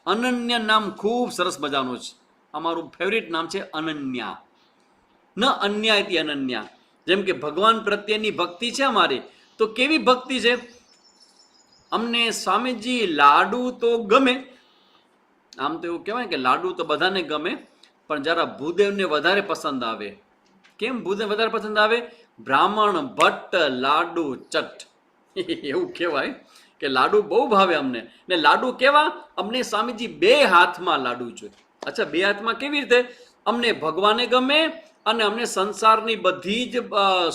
અનન્ય નામ ખૂબ સરસ મજાનું છે, અમારું ફેવરિટ નામ છે અનન્યા. ન અન્ય ઇતિ અનન્યા. જેમ કે ભગવાન પ્રત્યેની ભક્તિ છે અમારી, તો કેવી ભક્તિ છે? અમને સ્વામીજી લાડુ તો ગમે, આમ તો એવું કહેવાય કે લાડુ તો બધાને ગમે, પણ જરા ભૂદેવને વધારે પસંદ આવે. કેમ ભૂદેવ વધારે પસંદ આવે? બ્રાહ્મણ ભટ્ટ લાડુ ચટ એવું કહેવાય કે લાડુ બહુ ભાવે અમને. ને લાડુ કેવા? અમને સ્વામીજી 2 હાથમાં લાડુ જોઈએ. અચ્છા, 2 હાથમાં કેવી રીતે? અમને ભગવાને ગમે અને અમને સંસારની બધી જ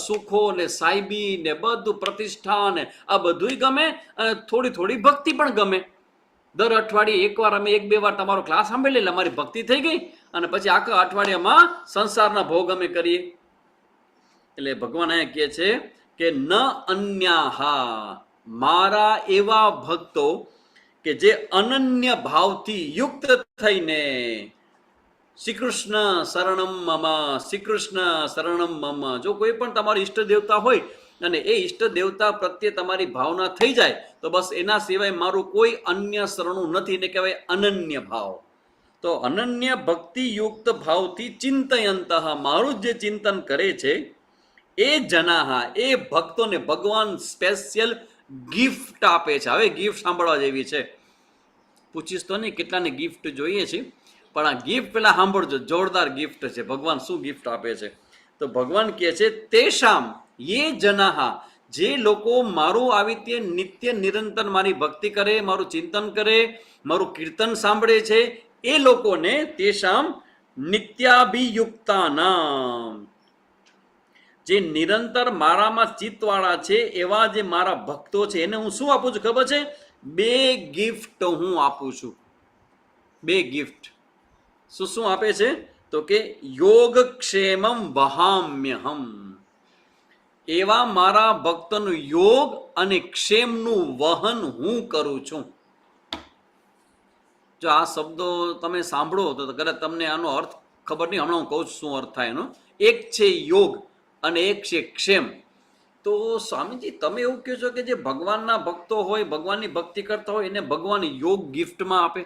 સુખો ને સાહેબી ને બધું પ્રતિષ્ઠા ને આ બધું ગમે, અને થોડી થોડી ભક્તિ પણ ગમે. દર અઠવાડિયે એકવાર અમે 1-2 વાર તમારો ક્લાસ સાંભળી લે, અમારી ભક્તિ થઈ ગઈ, અને પછી આખા અઠવાડિયામાં સંસારના ભોગ અમે કરીએ. એટલે ભગવાન અહીંયા કહે છે કે ન અન્યાહા, મારા એવા ભક્તો કે જે અનન્ય ભાવથી યુક્ત થઈને શ્રી કૃષ્ણ શરણમ મમ, શ્રી કૃષ્ણ શરણમ મમ. જો કોઈ પણ તમારું ઈષ્ટ દેવતા હોય અને એ ઈષ્ટ દેવતા પ્રત્યે તમારી ભાવના થઈ જાય તો બસ એના સિવાય મારું કોઈ અન્ય શરણું નથી, એને કહેવાય અનન્ય ભાવ. તો અનન્ય ભક્તિ યુક્ત ભાવથી ચિંતયંત, મારું જે ચિંતન કરે છે એ જનાહા, એ ભક્તોને ભગવાન સ્પેશિયલ ગિફ્ટ આપે છે. હવે ગિફ્ટ સાંભળવા જેવી છે. પૂછીશ તો નહીં કેટલાને ગિફ્ટ જોઈએ છે, પણ આ ગિફ્ટ પેલા સાંભળજો, જોરદાર ગિફ્ટ છે. ભગવાન શું ગિફ્ટ આપે છે? તો ભગવાન કહે છે તેષામ યે જનાહા, જે લોકો મારું આવી રીતે નિત્ય નિરંતર મારી ભક્તિ કરે, મારું ચિંતન કરે, મારું કીર્તન સાંભળે છે, એ લોકોને તેષામ નિત્યાભિયુક્તાનામ, જે નિરંતર મારામાં ચિત્તવાળા છે એવા જે મારા ભક્તો છે એને હું શું આપું છું ખબર છે? 2 ગિફ્ટ હું આપું છું. 2 ગિફ્ટ. શું આપે છે? તો કે યોગક્ષેમમ વહામ્યહમ, એવા મારા ભક્તોનું યોગ અને ક્ષેમનું વહન હું કરું છું. જો આ શબ્દો તમે સાંભળો તો કદાચ તમને આનો અર્થ ખબર નહીં, હમણાં હું કહું છું શું અર્થ થાય એનો. એક છે યોગ અને એક છે ક્ષેમ. તો સ્વામીજી તમે એવું કહો છો કે જે ભગવાનના ભક્તો હોય, ભગવાનની ભક્તિ કરતા હોય, એને ભગવાન યોગ ગિફ્ટમાં આપે,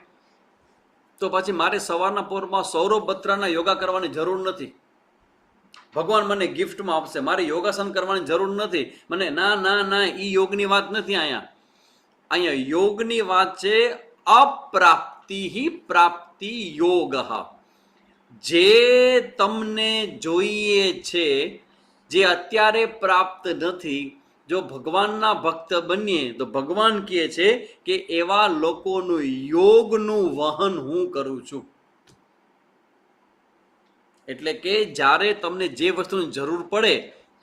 તો પછી મારે સવારના પોરમાં સૌરભ બત્રાના યોગા કરવાની જરૂર નથી. ભગવાન મને ગિફ્ટમાં આપશે, મારે યોગાસન કરવાની જરૂર નથી. મને ના ના ના, ઈ યોગની વાત નથી. અહીંયા યોગની વાત છે અપ્રાપ્તિ પ્રાપ્તિ યોગ. જે તમને જોઈએ છે, જે અત્યારે પ્રાપ્ત નથી, જો ભગવાનના ભક્ત બનીએ તો ભગવાન કહે છે કે એવા લોકોનું યોગનું વહન હું કરું છું. એટલે કે જ્યારે તમને જે વસ્તુની જરૂર પડે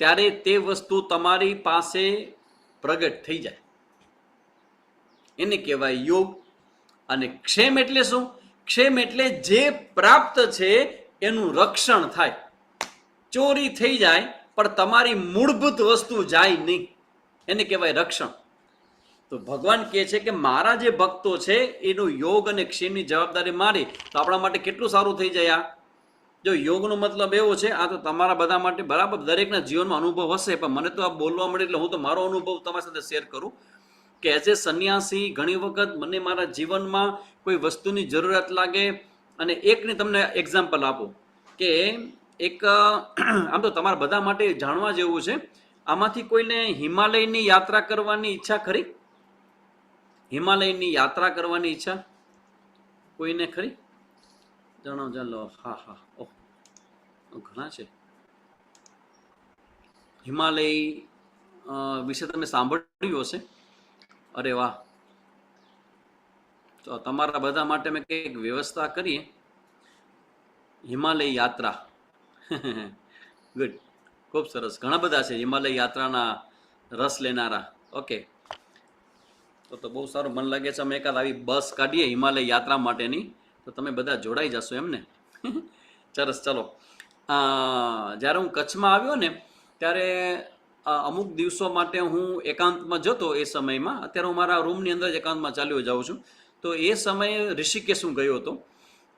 ત્યારે તે વસ્તુ તમારી પાસે પ્રગટ થઈ જાય, એને કહેવાય યોગ. અને ક્ષેમ એટલે શું? ક્ષેમ એટલે જે પ્રાપ્ત છે એનું રક્ષણ થાય, ચોરી થઈ જાય પણ તમારી મૂળભૂત વસ્તુ જાય નહીં, એને કહેવાય રક્ષણ. તો ભગવાન કહે છે કે મારા જે ભક્તો છે એનું યોગ અને ક્ષેમની જવાબદારી મારી, તો આપણા માટે કેટલું સારું થઈ જાય. આ જો યોગનો મતલબ એવો છે, આ તો તમારા બધા માટે બરાબર દરેકના જીવનમાં અનુભવ હશે, પણ મને તો આ બોલવા મળે એટલે હું તો મારો અનુભવ તમારી સાથે શેર કરું કે એઝ એ સંન્યાસી ઘણી વખત મને મારા જીવનમાં કોઈ વસ્તુની જરૂરિયાત લાગે. અને એકની તમને એક્ઝામ્પલ આપું કે એક આમ તો તમારા બધા માટે જાણવા જેવું છે, આમાંથી કોઈને હિમાલયની યાત્રા કરવાની ઈચ્છા ખરી? હિમાલયની યાત્રા કરવાની ઈચ્છા કોઈને ખરી? જણાવો ચાલો. હા હા, ઓહ ઘણા છે. હિમાલય વિશે તમે સાંભળ્યું હશે? અરે વાહ, તો તમારા બધા માટે મેં કંઈક વ્યવસ્થા કરીએ, હિમાલય યાત્રા. ગુડ, ખૂબ સરસ. ઘણા બધા છે હિમાલય યાત્રાના રસ લેનારા. ઓકે, તો બહુ સારું. મન લાગે છે અમે એકાદ આવી બસ કાઢીએ હિમાલય યાત્રા માટેની, તો તમે બધા જોડાઈ જશો એમને. સરસ. ચલો, જ્યારે હું કચ્છમાં આવ્યો ને ત્યારે અમુક દિવસો માટે હું એકાંતમાં જતો એ સમયમાં. અત્યારે હું મારા રૂમની અંદર જ એકાંતમાં ચાલ્યો જાઉં છું. તો એ સમયે ઋષિકેશ હું ગયો હતો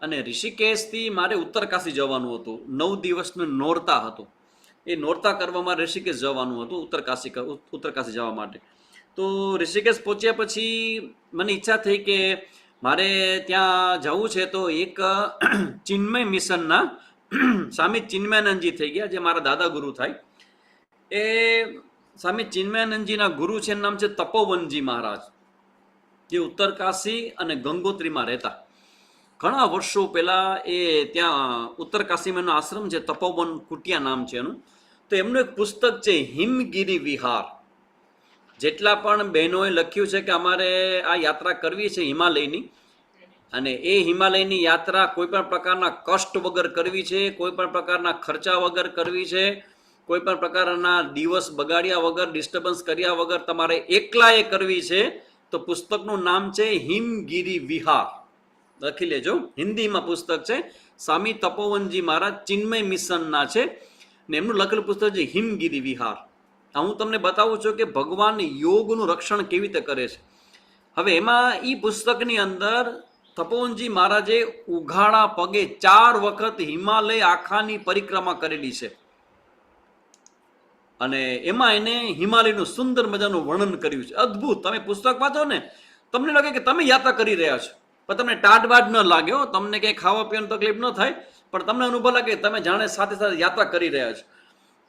અને ઋષિકેશથી મારે ઉત્તરકાશી જવાનું હતું. 9 દિવસનું નોરતા હતું. એ નોરતા કરવામાં ઋષિકેશ જવાનું હતું ઉત્તરકાશી જવા માટે. તો ઋષિકેશ પહોંચ્યા પછી મને ઈચ્છા થઈ કે મારે ત્યાં જવું છે. તો એક ચિન્મય મિશનના સ્વામી ચિન્મયાનંદજી થઈ ગયા, જે મારા દાદા ગુરુ થાય. એ સ્વામી ચિન્મયાનંદજીના ગુરુ છે, એનું નામ છે તપોવનજી મહારાજ, જે ઉત્તરકાશી અને ગંગોત્રીમાં રહેતા. ઘણા વર્ષો પહેલા એ ત્યાં ઉત્તરકાશીમાં એનો આશ્રમ છે, તપોવન કુટિયા નામ છે એનું. તો એમનું એક પુસ્તક છે હિમગીરી વિહાર. જેટલા પણ બહેનોએ લખ્યું છે કે અમારે આ યાત્રા કરવી છે હિમાલયની, અને એ હિમાલયની યાત્રા કોઈ પણ પ્રકારના કષ્ટ વગર કરવી છે, કોઈ પણ પ્રકારના ખર્ચા વગર કરવી છે, કોઈ પણ પ્રકારના દિવસ બગાડ્યા વગર, ડિસ્ટર્બન્સ કર્યા વગર તમારે એકલાએ કરવી છે. તો પુસ્તકનું નામ છે હિમગીરી વિહાર. લખી લેજો, હિન્દીમાં પુસ્તક છે. સ્વામી તપોવનજી મહારાજ ચિન્મય મિશનના છે ને એમનું લખેલું પુસ્તક છે હિમગીરી વિહાર. હું તમને બતાવું છું કે ભગવાન યોગનું રક્ષણ કેવી રીતે કરે છે. હવે એમાં એ પુસ્તકની અંદર તપોવનજી મહારાજે ઉઘાડા પગે 4 વખત હિમાલય આખાની પરિક્રમા કરેલી છે. અને એમાં એને હિમાલયનું સુંદર મજાનું વર્ણન કર્યું છે. અદ્ભુત. તમે પુસ્તક વાંચો ને તમને લાગે કે તમે યાત્રા કરી રહ્યા છો, પણ તમને ટાઢવાડ ન લાગે, તમને કંઈ ખાવા પીવાની તકલીફ ન થાય, પણ તમને અનુભવ લાગે તમે જાણે સાથે સાથે યાત્રા કરી રહ્યા છો.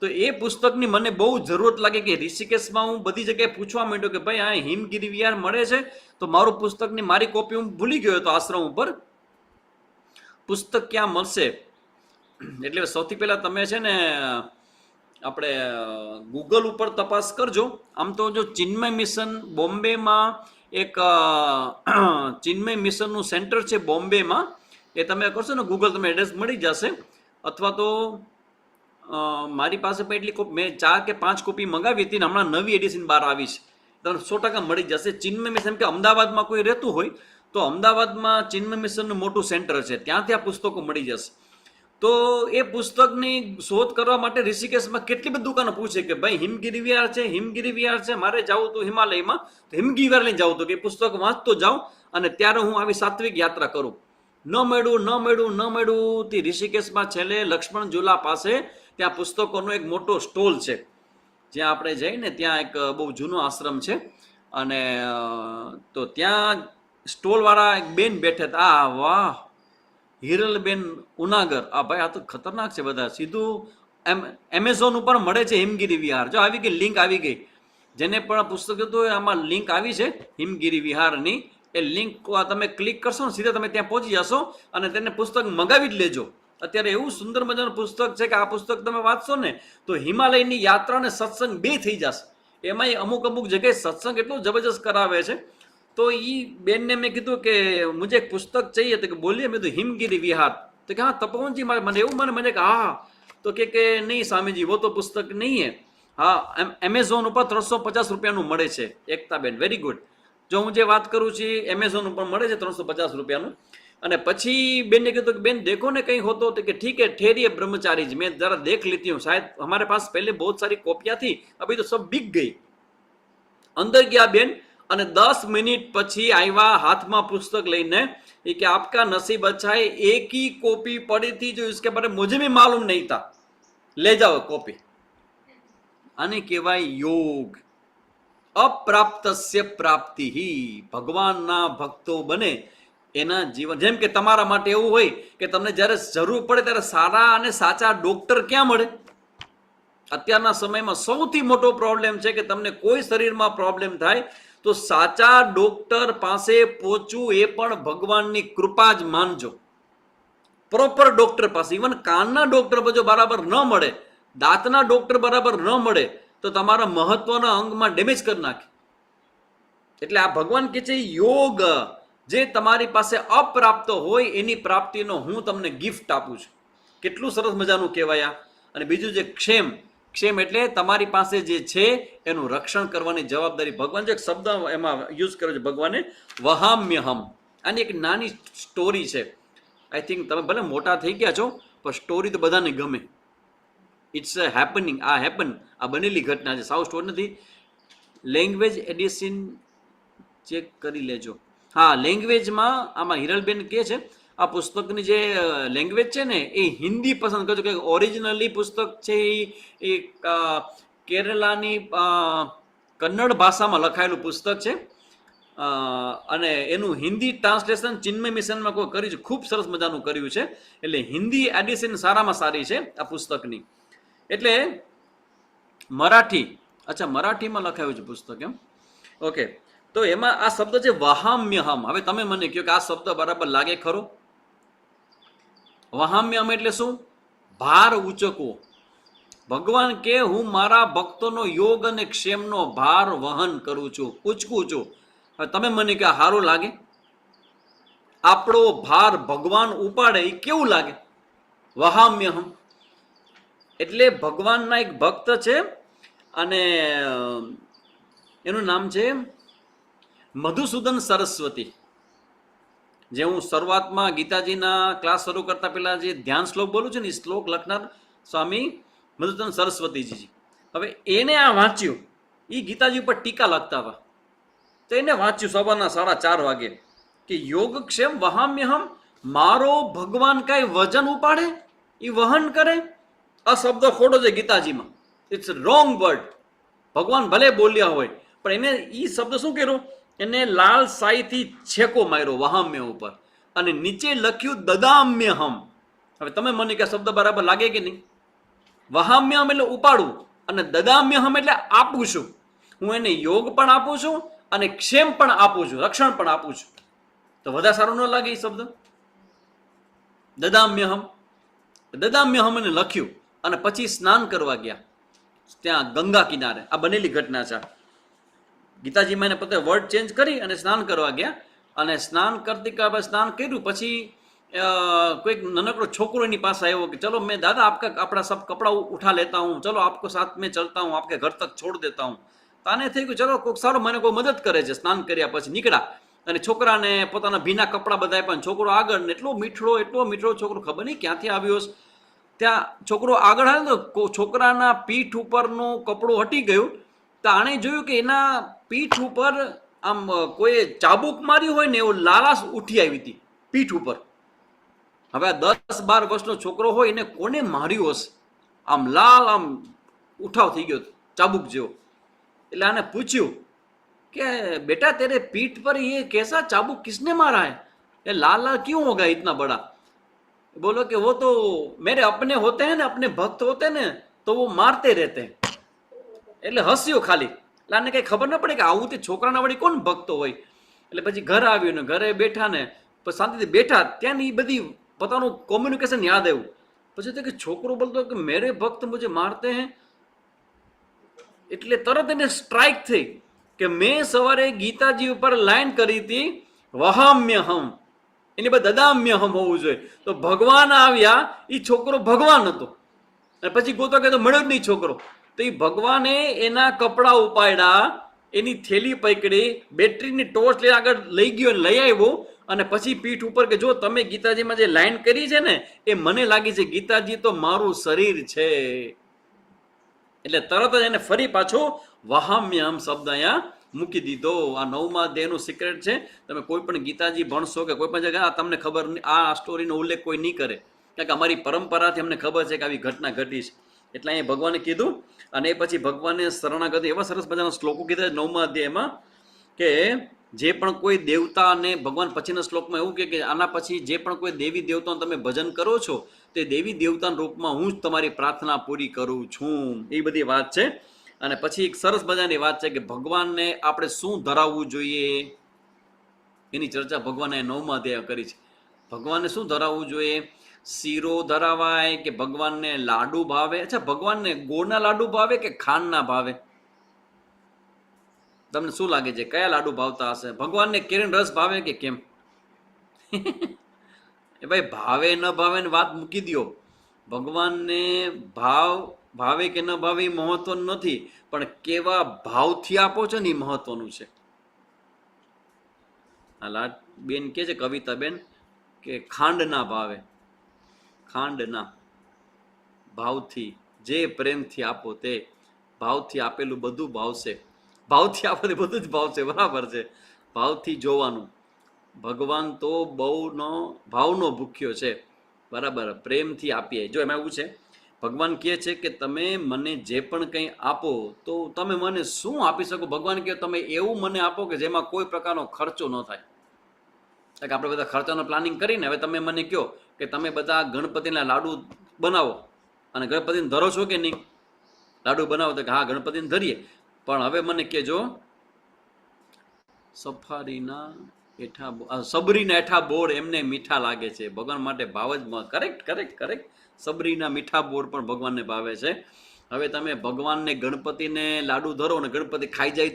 તો એ પુસ્તકની મને બહુ જરૂરત લાગે કે ઋષિકેશમાં હું બધી જગ્યાએ પૂછવા માંડ્યો કે ભાઈ આ હિમગીરી વિહાર મળે છે. તો મારું પુસ્તકની મારી કોપી હું ભૂલી ગયો હતો આશ્રમ ઉપર. પુસ્તક ક્યાં મળશે? એટલે સૌથી પહેલા તમે છે ને આપણે ગૂગલ ઉપર તપાસ કરજો. આમ તો જો ચિન્મય મિશન બોમ્બેમાં એક ચિન્મય મિશનનું સેન્ટર છે બોમ્બેમાં, એ તમે કરશો ને ગૂગલ, તમે એડ્રેસ મળી જશે. અથવા તો મારી પાસે પણ એટલી કોપી, મેં 4 કે 5 કોપી મંગાવી હતી ને હમણાં નવી એડિશન બહાર આવી છે. તમને 100% મળી જશે. ચિન્મય મિશન કે અમદાવાદમાં કોઈ રહેતું હોય તો અમદાવાદમાં ચિન્મય મિશનનું મોટું સેન્ટર છે, ત્યાંથી આ પુસ્તકો મળી જશે. તો એ પુસ્તકની શોધ કરવા માટે ઋષિકેશમાં કેટલી બધી દુકાનો પૂછે કે ભાઈ હિમગીરી વિહાર છે, હિમગીરી વિહાર છે, મારે જવું હતું હિમાલયમાં, તો હિમગીરી વિહાર લઈને જવું હતું કે પુસ્તક વાંચતો જાઉં અને ત્યારે હું આવી સાત્વિક યાત્રા કરું. ન મળ્યું તે ઋષિકેશમાં છેલ્લે લક્ષ્મણ ઝૂલા પાસે ત્યાં પુસ્તકોનો એક મોટો સ્ટોલ છે, જ્યાં આપણે જઈને ત્યાં એક બહુ જૂનો આશ્રમ છે. અને તો ત્યાં સ્ટોલવાળા એક બેન બેઠા હતા. આ વાહ, હિરલબેન ઉનાગર. આ ભાઈ આ તો ખતરનાક છે બધા. સીધું એમેઝોન ઉપર મળે છે હિમગીરી વિહાર. જો આવી ગઈ, લિંક આવી ગઈ. જેને પણ પુસ્તક હતું હોય આમાં લિંક આવી છે હિમગીરી વિહારની. એ લિંક તમે ક્લિક કરશો ને સીધા તમે ત્યાં પહોંચી જશો અને તેને પુસ્તક મંગાવી જ લેજો. અત્યારે એવું સુંદર મજાનું પુસ્તક છે કે આ પુસ્તક તમે વાંચશો ને તો હિમાલયની યાત્રા અને સત્સંગ બે થઈ જશે. એમાંય અમુક જગ્યાએ સત્સંગ એટલું જબરજસ્ત કરાવે છે. તો એ બેનને મેં કીધું કે મુझे એક પુસ્તક चाहिए, તો કે બોલીએ. મેં કીધું હિમગીરી વિહાર. તો કે હા તપોવનજી, મને એવું મને કે હા. તો કે નહીં સ્વામીજી વો તો પુસ્તક નહીં હે. હા, એમેઝોન ઉપર 350 રૂપિયાનું મળે છે. એકતાબેન, વેરી ગુડ. જો હું જે વાત કરું છું એમેઝોન ઉપર મળે છે 350 રૂપિયાનું. અને પછી બેનને કીધું કે બેન देखो ने कहीं हो तो कि ठीक है ठहरिए ब्रह्मचारी जी, मैं जरा देख लेती हूँ, शायद हमारे पास पहले बहुत सारी कॉपियां थी, अभी तो सब बिक गई. अंदर गया बेन અને 10 મિનિટ પછી આવ્યા હાથમાં પુસ્તક લઈને. એ કે આપકા નસીબ અચ્છા है, एक ही कॉपी पड़ी थी जो इसके बारे में मुझे भी मालूम नहीं था, ले जाओ कॉपी. આને કહેવાય યોગ. અપ્રાપ્તસ્ય પ્રાપ્તિ. ભગવાનના ભક્તો બને એના જીવન. જેમ કે તમારા માટે એવું હોય કે તમને જ્યારે જરૂર પડે ત્યારે સારા અને સાચા ડોક્ટર ક્યાં મળે? અત્યારના સમયમાં સૌથી મોટો પ્રોબ્લેમ છે કે તમને કોઈ શરીરમાં પ્રોબ્લેમ થાય તો સાચા ડોક્ટર પાસે પહોંચવું એ પણ ભગવાનની કૃપા જ માનજો. પ્રોપર ડોક્ટર પાસે. ઇવન કાનના ડોક્ટર જો બરાબર ન મળે, દાંતના ડોક્ટર બરાબર ન મળે તો તમારા મહત્વના અંગમાં ડેમેજ કરી નાખે. એટલે આ ભગવાન કે છે યોગ, જે તમારી પાસે અપ્રાપ્ત હોય એની પ્રાપ્તિનો હું તમને ગિફ્ટ આપું છું. કેટલું સરસ મજાનું કહેવાય આ. અને બીજું જે ક્ષેમ, ક્ષેમ એટલે તમારી પાસે જે છે એનું રક્ષણ કરવાની જવાબદારી ભગવાન. જે એક શબ્દ એમાં યુઝ કર્યો છે ભગવાને, વહામ્યહમ. આની એક નાની સ્ટોરી છે. આઈ થિંક તમે ભલે મોટા થઈ ગયા છો પણ સ્ટોરી તો બધાને ગમે. ઇટ્સ અ હેપનિંગ, આ હેપન, આ બનેલી ઘટના છે, સાવ સ્ટોર નથી. લેંગ્વેજ એડિશન ચેક કરી લેજો. હા, લેંગ્વેજમાં આમાં હિરલબેન કહે છે આ પુસ્તકની જે લેંગ્વેજ છે ને એ હિન્દી પસંદ કરજો, કે ઓરિજિનલી પુસ્તક છે એ કેરલાની કન્નડ ભાષામાં લખાયેલું પુસ્તક છે, અને એનું હિન્દી ટ્રાન્સલેશન ચિન્મય મિશનમાં કોઈ કર્યું છે, ખૂબ સરસ મજાનું કર્યું છે. એટલે હિન્દી એડિશન સારામાં સારી છે આ પુસ્તકની. એટલે મરાઠી, અચ્છા મરાઠીમાં લખાયું છે પુસ્તક એમ, ઓકે. તો એમાં આ શબ્દ છે વહામ્યહમ. હવે તમે મને કહો કે આ શબ્દ બરાબર લાગે ખરો? વહામ્યહમ એટલે શું? ભાર ઉચકવો. ભગવાન કે હું મારા ભક્તોનો યોગ અને ક્ષેમનો ભાર વહન કરું છું, ઉચકું છું. હવે તમે મને કે સારું લાગે? આપણો ભાર ભગવાન ઉપાડે એ કેવું લાગે? વહામ્યહમ એટલે ભગવાનના એક ભક્ત છે અને એનું નામ છે મધુસૂદન સરસ્વતી. જે હું શરૂઆતમાં ગીતાજીના ક્લાસ શરૂ કરતા પહેલા જે ધ્યાન શ્લોક બોલું છું ને એ શ્લોક લખનાર સ્વામી મધુસૂદન સરસ્વતીજી. હવે એને આ વાંચ્યું, એ ગીતાજી ઉપર ટીકા લખતા હતા, તો એને વાંચ્યું સવારના 4:30 વાગે કે યોગક્ષેમ વહામ્યહમ, મારો ભગવાન કાંઈ વજન ઉપાડે, એ વહન કરે. આ શબ્દ ખોટો છે ગીતાજીમાં, ઇટ્સ રોંગ વર્ડ. ભગવાન ભલે બોલ્યા હોય પણ એને એ શબ્દ શું કર્યો, એને લાલ શાહીથી છેકો માર્યો વહામ્ય ઉપર, અને નીચે લખ્યું દદામ્યહમ. હવે તમે મને કે શબ્દ બરાબર લાગે કે નહીં? વહામ્યહમ એટલે ઉપાડવું, અને દદામ્યહમ એટલે આપું છું. હું એને યોગ પણ આપું છું અને ક્ષેમ પણ આપું છું, રક્ષણ પણ આપું છું. તો વધારે સારું ન લાગે એ શબ્દ? દદામ્યહમ, દદામ્યહમ એને લખ્યું અને પછી સ્નાન કરવા ગયા ત્યાં ગંગા કિનારે. આ બનેલી ઘટના છે. ગીતાજીમાં એને પોતે વર્ડ ચેન્જ કરી અને સ્નાન કરવા ગયા, અને સ્નાન સ્નાન કર્યું પછી કોઈક નાનકડો છોકરો એની પાસે આવ્યો કે ચલો મેં દાદા આપણા સબ કપડા ઉઠા લેતા હું, ચલો આપકો સાથ મેં ચલતા હું, આપકે ઘર તક છોડ દેતા હું. તો આને થઈ ગયું ચલો કોઈક સારો મને કોઈ મદદ કરે છે. સ્નાન કર્યા પછી નીકળ્યા અને છોકરાને પોતાના ભીના કપડા બધા પણ છોકરો આગળ ને એટલો મીઠો છોકરો, ખબર નહીં ક્યાંથી આવ્યો. ત્યાં છોકરો આગળ આવ્યો તો છોકરાના પીઠ ઉપરનું કપડું હટી ગયું. તો આણે જોયું કે એના પીઠ ઉપર આમ કોઈ ચાબુક માર્યું હોય ને એવો લાલાશ ઉઠી આવી હતી પીઠ ઉપર. હવે આ 10-12 વર્ષનો છોકરો હોય એને કોને માર્યું હશે? આમ લાલ આમ ઉઠાવ થઈ ગયો ચાબુક જેવો. એટલે આને પૂછ્યું કે બેટા તેરે पीठ पर ये कैसा चाबुक किसने मारा है, ये लाल लाल क्यों होगा इतना बड़ा? बोलो कि वो तो मेरे अपने होते हैं ना, अपने भक्त होते हैं ना, तो वो मारते रहते हैं. એટલે હસ્યો ખાલી. એટલે આને કઈ ખબર ના પડે કે આવું તે છોકરાના વળી કોણ ભક્તો હોય. એટલે પછી ઘર આવ્યું ને ઘરે બેઠા ને પછી શાંતિથી બેઠા, ત્યાં એ બધી પોતાનું કોમ્યુનિકેશન યાદ આવ્યું. પછી તો કે છોકરો બોલતો કે મેરે ભક્ત મુજે મારતે હૈ. એટલે તરત એને સ્ટ્રાઇક થઈ કે મેં સવારે ગીતાજી ઉપર લાઈન કરી હતી વહામ્યહમ, એની પર દદામ્યહમ હોવું જોઈએ. તો ભગવાન આવ્યા, એ છોકરો ભગવાન હતો. અને પછી ગોતો કે તો મળ્યો જ નહીં છોકરો. તો એ ભગવાને એના કપડા ઉપાડ્યા, એની થેલી પકડી, બેટરીની ટોર્ચ લઈ આગળ લઈ ગયો, લઈ આવ્યો, અને પછી પીઠ ઉપર કે જો તમે ગીતાજીમાં જે લાઈન કરી છે ને એ મને લાગી છે ગીતાજી તો મારું શરીર છે. એટલે તરત જ એને ફરી પાછો વહામ્યહમ શબ્દ અહીંયા મૂકી દીધો. આ 9મા અધ્યાયનું સિક્રેટ છે. તમે કોઈ પણ ગીતાજી ભણશો કે કોઈ પણ જગ્યાએ તમને ખબર આ સ્ટોરીનો ઉલ્લેખ કોઈ નહીં કરે, કારણ કે અમારી પરંપરાથી અમને ખબર છે કે આવી ઘટના ઘટી છે. એટલે અહીંયા ભગવાને કીધું. અને એ પછી ભગવાને શરણાગતિ એવા સરસ મજાના શ્લોકો કીધા 9મા અધ્યાયમાં કે જે પણ કોઈ દેવતાને ભગવાન પછીના શ્લોકમાં એવું કે આના પછી જે પણ કોઈ દેવી દેવતાનું તમે ભજન કરો છો તે દેવી દેવતાના રૂપમાં હું જ તમારી પ્રાર્થના પૂરી કરું છું. એ બધી વાત છે. અને પછી એક સરસ મજાની વાત છે કે ભગવાનને આપણે શું ધરાવવું જોઈએ એની ચર્ચા ભગવાને 9મા અધ્યાય કરી છે. ભગવાનને શું ધરાવવું જોઈએ? શીરો ધરાવાય કે ભગવાનને લાડુ ભાવે? અચ્છા, ભગવાનને ગોળના લાડુ ભાવે કે ખાંડના ભાવે? તમને શું લાગે છે કયા લાડુ ભાવતા હશે? ભગવાનને કેરીનો રસ ભાવે કે કેમ? એ ભાઈ ભાવે ન ભાવે ને વાત મૂકી દો. ભગવાનને ભાવે કે ન ભાવે એ મહત્વનું નથી, પણ કેવા ભાવથી આપો છો ને એ મહત્વનું છે. આ બેન કે છે કવિતા બેન કે ખાંડ ના ભાવે, ખાંડ ના ભાવથી જે પ્રેમથી આપો તે, ભાવથી આપેલું બધું ભાવશે, ભાવથી આપો તે બધું જ ભાવશે. બરાબર છે, ભાવથી જોવાનું. ભગવાન તો ભાવનો ભૂખ્યો છે. બરાબર, પ્રેમથી આપીએ. જો એમાં એવું છે, ભગવાન કહે છે કે તમે મને જે પણ કંઈ આપો તો તમે મને શું આપી શકો? ભગવાન કહે તમે એવું મને આપો કે જેમાં કોઈ પ્રકારનો ખર્ચો ન થાય. આપણે બધા ખર્ચાનો પ્લાનિંગ કરીને હવે તમે મને કહો કે તમે બધા ગણપતિના લાડુ બનાવો અને ગણપતિને ધરો છો કે નહીં? લાડુ બનાવો તો કે હા ગણપતિને ધરીએ, પણ હવે મને કહેજો સબરીના એઠા બોર એમને મીઠા લાગે છે. ભગવાન માટે ભાવ જ કરેક્ટ કરેક્ટ કરેક્ટ. સબરીના મીઠા બોર પણ ભગવાનને ભાવે છે. હવે તમે ભગવાનને ગણપતિને લાડુ ધરો ને ગણપતિ ખાઈ જાય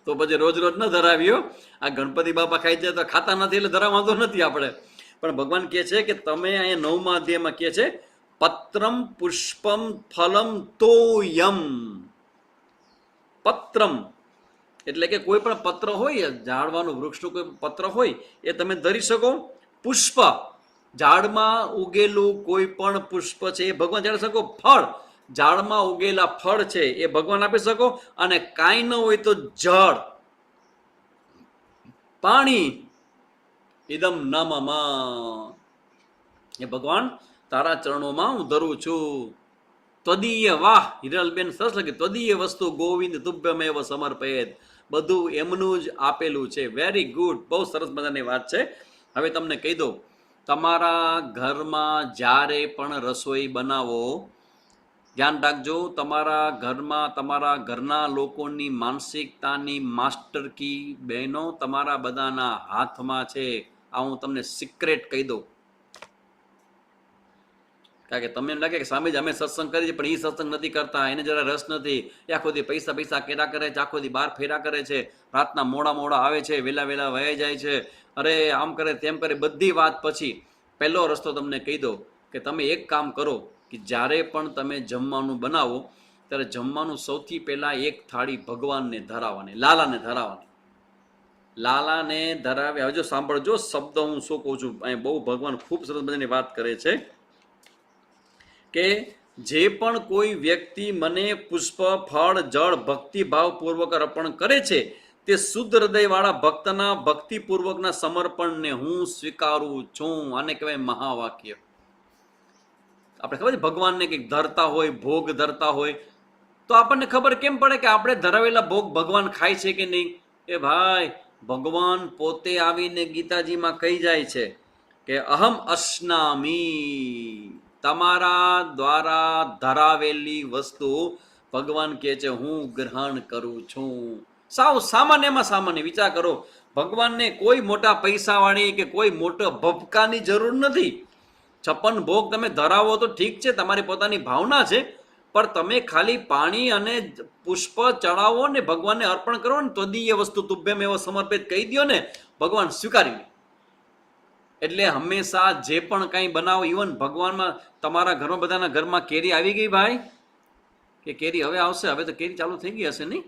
તો પછી રોજ રોજ ન ધરાવ્યો. આ ગણપતિ બાપા ખાઈ જાય તો ખાતા નથી એટલે ધરાવાતો નથી આપણે. પણ ભગવાન કહે છે કે તમે અહીંયા 9મા અધ્યાયમાં કહે છે પત્રમ પુષ્પમ ફલમ તોયમ. પત્રમ એટલે કે કોઈ પણ પત્ર હોય, ઝાડવાનું વૃક્ષનું કોઈ પત્ર હોય એ તમે ધરી શકો. પુષ્પ ઝાડમાં ઉગેલું કોઈ પણ પુષ્પ છે એ ભગવાન જાણી શકો. ફળ ઝાડમાં ઉગેલા ફળ છે એ ભગવાન આપી શકો. અને કાંઈ ન હોય તો જળ, પાણી, ઇદમ નમઃ, એ ભગવાન તારા ચરણોમાં હું ધરું છું. ત્વદીય, વાહ હિરલબેન સરસ લખી, ત્વદીય વસ્તુ ગોવિંદ તુભ્યમેવ સમર્પયેત. બધું એમનું જ આપેલું છે. વેરી ગુડ, બહુ સરસ મજાની વાત છે. હવે તમને કહી દઉં, તમારા ઘરમાં જ્યારે પણ રસોઈ બનાવો, ધ્યાન રાખજો, તમારા ઘરમાં તમારા ઘરના લોકોની માનસિકતાની માસ્ટર કી બહેનો તમારા બધાના હાથમાં છે. આ હું તમને સિક્રેટ કહી દઉં. કારણ કે તમને એમ લાગે કે સામે જ અમે સત્સંગ કરીએ છીએ પણ એ સત્સંગ નથી કરતા, એને જરા રસ નથી, એ આખો દી પૈસા પૈસા કેરા કરે છે, આખો દી બહાર ફેરા કરે છે, રાતના મોડા આવે છે, વેલા વહી જાય છે, અરે આમ કરે તેમ કરે. બધી વાત પછી પહેલો રસ્તો તમને કહી દો કે તમે એક કામ કરો કે જ્યારે પણ તમે જમવાનું બનાવો ત્યારે જમવાનું સૌથી પહેલાં એક થાળી ભગવાનને ધરાવવાની, લાલાને ધરાવવાની. લાલાને ધરાવે. હવે જો સાંભળજો શબ્દ હું શું કહું છું. અહીં બહુ ભગવાન ખૂબ સરસ મજાની વાત કરે છે કે જે પણ કોઈ વ્યક્તિ મને પુષ્પ, ફળ, જળ ભક્તિભાવપૂર્વક અર્પણ કરે છે તે શુદ્ધ હૃદયવાળા ભક્તના ભક્તિપૂર્વકના સમર્પણને હું સ્વીકારું છું. આને કહેવાય મહાવાક્ય. આપણે ખબર છે ભગવાનને કંઈક ધરતા હોય, ભોગ ધરતા હોય તો આપણને ખબર કેમ પડે કે આપણે ધરાવેલા ભોગ ભગવાન ખાય છે કે નહીં? એ ભાઈ ભગવાન પોતે આવીને ગીતાજીમાં કહી જાય છે કે અહમ અશ્નામી. તમારા દ્વારા ધરાવેલી વસ્તુ ભગવાન કહે છે હું ગ્રહણ કરું છું. સાવ સામાન્યમાં સામાન્ય વિચાર કરો. ભગવાનને કોઈ મોટા પૈસાવાળી કે કોઈ મોટા ભપકાની જરૂર નથી. 56 ભોગ તમે ધરાવો તો ઠીક છે, તમારી પોતાની ભાવના છે, પણ તમે ખાલી પાણી અને પુષ્પ ચડાવો ને ભગવાનને અર્પણ કરો ને ત્વદીય વસ્તુ તુભ્યમ એવો સમર્પિત કહી દો ને ભગવાન સ્વીકારી લે. એટલે હંમેશા જે પણ કંઈ બનાવો, ઇવન ભગવાનમાં તમારા ઘરમાં બધાના ઘરમાં કેરી આવી ગઈ ભાઈ કે કેરી હવે આવશે? હવે તો કેરી ચાલુ થઈ ગઈ હશે નહીં?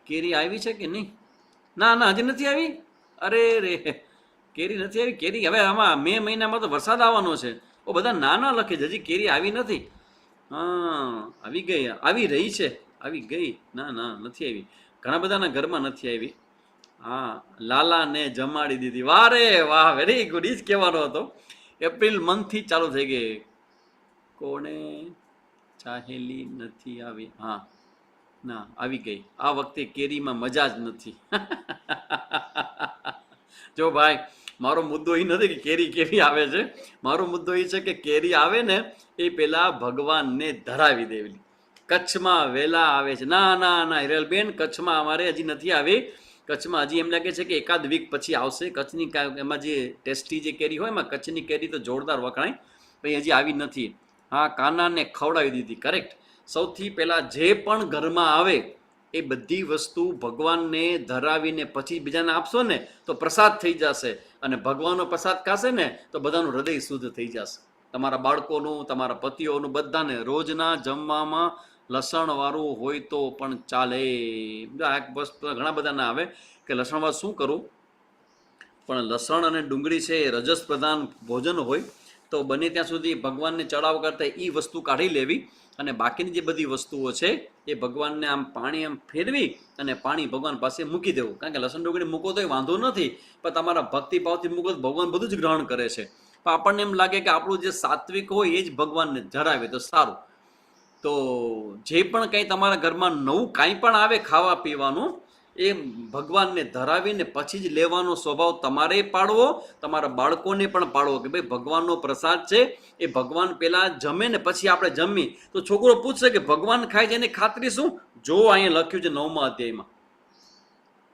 કેરી આવી છે કે નહીં? ના હજી નથી આવી. અરે રે, કેરી નથી આવી. કેરી હવે આમાં મે મહિનામાં તો વરસાદ આવવાનો છે. ઓ બધા નાના લખે છે હજી કેરી આવી નથી. હા આવી ગઈ, આવી રહી છે, આવી ગઈ. ના નથી આવી, ઘણા બધાના ઘરમાં નથી આવી. હા લાલાને જમાડી દીધી. વાહ રે વાહ, વેરી ગુડ. ઈ જ કહેવાનો હતો. એપ્રિલ મંથથી ચાલુ થઈ ગઈ. કોણે ચાહેલી નથી આવી? હા ના આવી ગઈ. આ વખતે કેરીમાં મજા જ નથી. જો ભાઈ મારો મુદ્દો એ નથી કે કેરી કેવી આવે છે, મારો મુદ્દો એ છે કે કેરી આવે ને એ પેલા ભગવાનને ધરાવી દેવી. કચ્છમાં વેલા આવે છે. ના હિરલબેન, કચ્છમાં અમારે હજી નથી આવી. કચ્છમાં હજી એમ લાગે છે કે એકાદ વીક પછી આવશે. કચ્છની એમાં જે ટેસ્ટી જે કેરી હોય એમાં કચ્છની કેરી તો જોરદાર વખણાય, પણ હજી આવી નથી. હા કાનાને ખવડાવી દીધી. કરેક્ટ. સૌથી પહેલાં જે પણ ઘરમાં આવે એ બધી વસ્તુ ભગવાનને ધરાવીને પછી બીજાને આપશો ને તો પ્રસાદ થઈ જશે. અને ભગવાનનો પ્રસાદ ખાશે ને તો બધાનું હૃદય શુદ્ધ થઈ જશે. તમારા બાળકોનું, તમારા પતિઓનું, બધાને. રોજના જમવામાં લસણવાળું હોય તો પણ ચાલે. બસ ઘણા બધા ના આવે કે લસણવાળું શું કરું? પણ લસણ અને ડુંગળી છે એ રજસ પ્રધાન ભોજન હોય, તો બને ત્યાં સુધી ભગવાનને ચડાવ કરતા એ વસ્તુ કાઢી લેવી અને બાકીની જે બધી વસ્તુઓ છે એ ભગવાનને આમ પાણી આમ ફેરવી અને પાણી ભગવાન પાસે મૂકી દેવું. કારણ કે લસણ ડુંગળી મૂકો તો વાંધો નથી, પણ તમારા ભક્તિભાવથી મૂકો તો ભગવાન બધું જ ગ્રહણ કરે છે. પણ આપણને એમ લાગે કે આપણું જે સાત્વિક હોય એ જ ભગવાનને ધરાવે તો સારું. તો જે પણ કંઈ તમારા ઘરમાં નવું કાંઈ પણ આવે ખાવા પીવાનું, એ ભગવાનને ધરાવીને પછી જ લેવાનો સ્વભાવ તમારે પાડવો, તમારા બાળકોને પણ પાડવો કે ભાઈ ભગવાનનો પ્રસાદ છે, એ ભગવાન પહેલાં જમે ને પછી આપણે જમી. તો છોકરો પૂછશે કે ભગવાન ખાય છે એની ખાતરી શું? જો અહીંયા લખ્યું છે 9મા અધ્યાયમાં,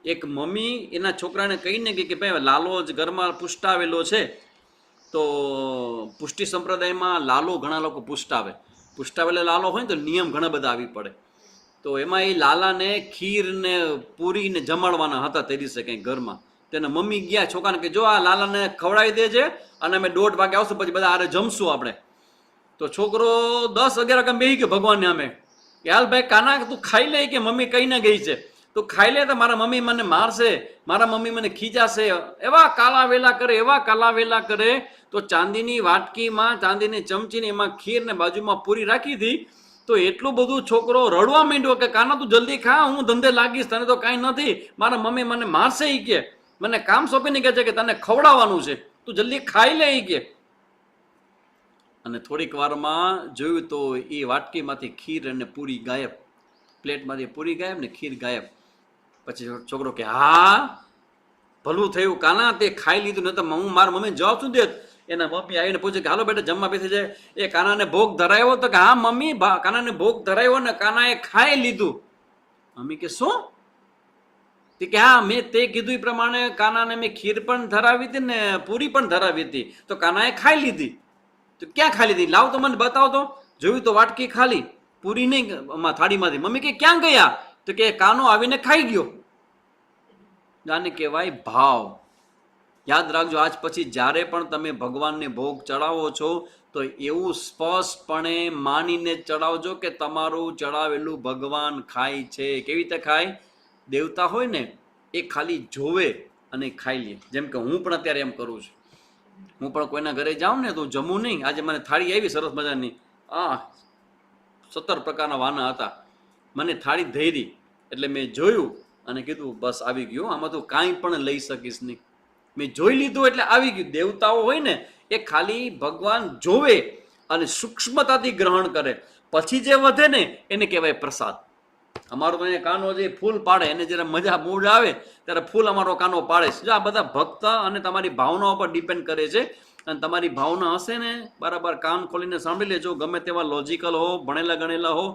એક મમ્મી એના છોકરાને કહીને કે ભાઈ લાલો જ ઘરમાં પુષ્ટાવેલો છે. તો પુષ્ટિ સંપ્રદાયમાં લાલો ઘણા લોકો પુષ્ટાવે, પુષ્ટાવેલો લાલો હોય ને તો નિયમ ઘણા બધા આવી પડે. તો એમાં એ લાલાને ખીર ને પૂરી ને જમાડવાના હતા તે દિવસે કંઈક ઘરમાં. તેના મમ્મી ગયા છોકરાને કે જો આ લાલાને ખવડાવી દેજે અને અમે 1:30 વાગે આવશું, પછી બધા આરે જમશું આપણે. તો છોકરો 10-11 વાગે બેસી ગયો ભગવાનને અમે કે હાલ ભાઈ કાના તું ખાઈ લે, કે મમ્મી કહીને ગઈ છે તું ખાઈ લે તો મારા મમ્મી મને મારશે, મારા મમ્મી મને ખીજાશે, એવા કાલા વેલા કરે, એવા કાલા વેલા કરે. તો ચાંદીની વાટકીમાં ચાંદીની ચમચીને એમાં ખીર ને બાજુમાં પૂરી રાખી હતી. તો એટલું બધું છોકરો રડવા માંડ્યો કે કાના તું જલ્દી ખા, હું ધંધે લાગીશ, તને તો કાંઈ નથી, મારા મમ્મી મને મારશે, ઈ કે મને કામ સોંપીને કહે છે કે તને ખવડાવવાનું છે, તું જલ્દી ખાઈ લે, ઈ કે. અને થોડીક વારમાં જોયું તો એ વાટકીમાંથી ખીર અને પૂરી ગાયબ, પ્લેટમાંથી પૂરી ગાયબ ને ખીર ગાયબ. પછી છોકરો કે હા ભલું થયું કાના તે ખાઈ લીધું, ન તો હું મારા મમ્મી જવાબ શું દેત. એના મમ્મી આવીને પૂછે કે હાલો બેટા જમવા બેસી જાય. એ કાનાને ભોગ ધરાયો? તો કે હા મમ્મી કાનાને ભોગ ધરાયો ને કાનાએ ખાઈ લીધું. મમ્મી કે શું? કે હા મેં તે કીધું એ પ્રમાણે કાનાને મેં ખીર પણ ધરાવી હતી ને પૂરી પણ ધરાવી હતી, તો કાનાએ ખાઈ લીધી. તો ક્યાં ખાઈ લીધી? લાવ તો મને બતાવો તો. જોયું તો વાટકી ખાલી, પૂરી નહીં થાળીમાંથી. મમ્મી કે ક્યાં ગયા? તો કે કાનો આવીને ખાઈ ગયો. આને કહેવાય ભાવ. યાદ રાખજો, આજ પછી જ્યારે પણ તમે ભગવાનને ભોગ ચડાવો છો તો એવું સ્પષ્ટપણે માનીને ચડાવજો કે તમારું ચડાવેલું ભગવાન ખાય છે. કેવી રીતે ખાય? દેવતા હોય ને એ ખાલી જોવે અને ખાઈ લે. જેમ કે હું પણ અત્યારે એમ કરું છું, હું પણ કોઈના ઘરે જાઉં ને તો જમું નહીં. આજે મને થાળી આવી સરસ મજાની, 17 પ્રકારના વાના હતા, મને થાળી ધૈરી એટલે મેં જોયું અને કીધું બસ આવી ગયું, આમાં તો કાંઈ પણ લઈ શકીશ નહીં. મેં જોઈ લીધું એટલે આવી ગયું. દેવતાઓ હોય ને એ ખાલી ભગવાન જોવે અને સૂક્ષ્મતાથી ગ્રહણ કરે, પછી જે વધે ને એને કહેવાય પ્રસાદ. અમારો તો અહીંયા કાનો જે ફૂલ પાડે, એને જ્યારે મજા મૂડ આવે ત્યારે ફૂલ અમારો કાનો પાડે છે. આ બધા ભક્ત અને તમારી ભાવનાઓ પર ડિપેન્ડ કરે છે. અને તમારી ભાવના હશે ને બરાબર કાન ખોલીને સાંભળી લેજો, ગમે તેવા લોજિકલ હો, ભણેલા ગણેલા હો,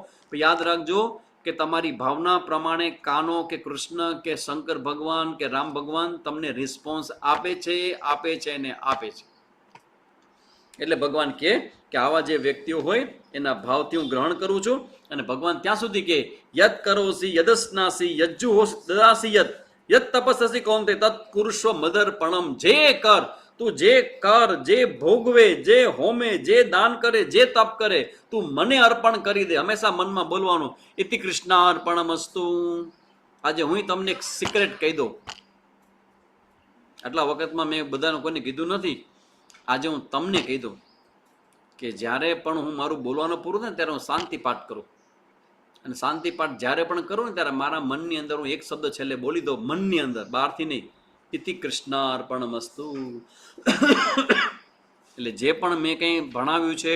યાદ રાખજો કે તમારી ભાવના પ્રમાણે કાનો કે કૃષ્ણ કે શંકર ભગવાન કે રામ ભગવાન તમને રિસ્પોન્સ આપે છે, આપે છે ને આપે છે. એટલે ભગવાન કહે કે આવા જે વ્યક્તિઓ હોય એના ભાવથી હું ગ્રહણ કરું છું. અને ભગવાન ત્યાં સુધી કે યદ કરોસી યદસ્નાસી યજ્જુ હોશ દદાસી યદ યદ તપસ્સી કોંતે તત્ કુરુષ્વ મદર્પણમ. જે કર, તું જે કર, જે ભોગવે, જે હોમે, જે દાન કરે, જે તપ કરે, તું મને અર્પણ કરી દે. હંમેશા મનમાં બોલવાનું ઇતિ કૃષ્ણાર્પણમસ્તુ. આજે હું તમને એક સિક્રેટ કહી દઉં, આટલા વખતમાં મેં બધાને કોઈને કીધું નથી, આજે હું તમને કહી દઉં કે જ્યારે પણ હું મારું બોલવાનું પૂરું થાય ને ત્યારે હું શાંતિ પાઠ કરું. અને શાંતિ પાઠ જ્યારે પણ કરું ને ત્યારે મારા મનની અંદર હું એક શબ્દ છેલ્લે બોલી દઉં, મનની અંદર, બહારથી નહીં, ઇતિ કૃષ્ણાર્પણમસ્તુ. એટલે જે પણ મેં કંઈ ભણાવ્યું છે,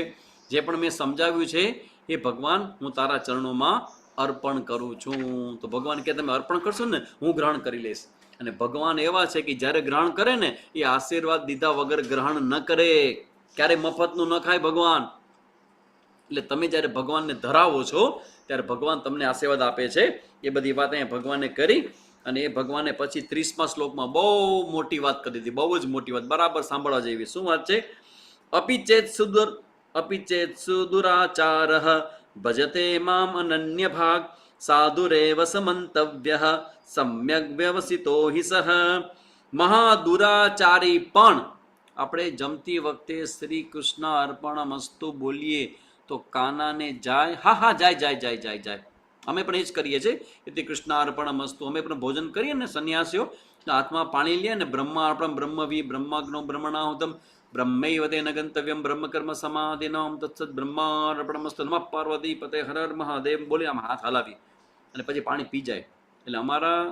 જે પણ મેં સમજાવ્યું છે, એ ભગવાન હું તારા ચરણોમાં અર્પણ કરું છું. તો ભગવાન કે તમે અર્પણ કરશો ને હું ગ્રહણ કરી લઈશ. અને ભગવાન એવા છે કે જ્યારે ગ્રહણ કરે ને એ આશીર્વાદ દીધા વગર ગ્રહણ ન કરે, ક્યારે મફતનું ન ખાય ભગવાન. એટલે તમે જ્યારે ભગવાનને ધરાવો છો ત્યારે ભગવાન તમને આશીર્વાદ આપે છે. એ બધી વાત અહીંયા ભગવાને કરી. અને એ ભગવાને પછી 30મા શ્લોકમાં બહુ મોટી વાત કરી દીધી, બહુ જ મોટી વાત, બરાબર સાંભળવા જેવી. શું વાત છે? અપિચેત સુદુરાચારઃ ભજતે મામ અનન્ય ભાગ સાધુરેવ સમંતવ્યઃ સમ્યક વ્યવસિતો હિ સહ. મહાદુરાચારી પણ આપણે જમતી વખતે શ્રી કૃષ્ણ અર્પણમસ્તુ બોલીએ તો કાનાને જાય, હા હા જાય જાય જાય જાય જાય. અમે પણ એ જ કરીએ છીએ, એટલે કૃષ્ણ અર્પણમસ્તુ. અમે પણ ભોજન કરીએ ને સન્યાસીઓ હાથમાં પાણી લે ને બ્રહ્માર્પણમ બ્રહ્મવી બ્રહ્માગ્નો બ્રહ્મણાહુતમ બ્રહ્મૈવ તેન ગંતવ્યમ બ્રહ્મકર્મ સમાધિનમ તત્સત બ્રહ્માર્પણમસ્તુ નમઃ પાર્વતી પતે હર હર મહાદેવ બોલી આમ હાથ હલાવી અને પછી પાણી પી જાય. એટલે અમારા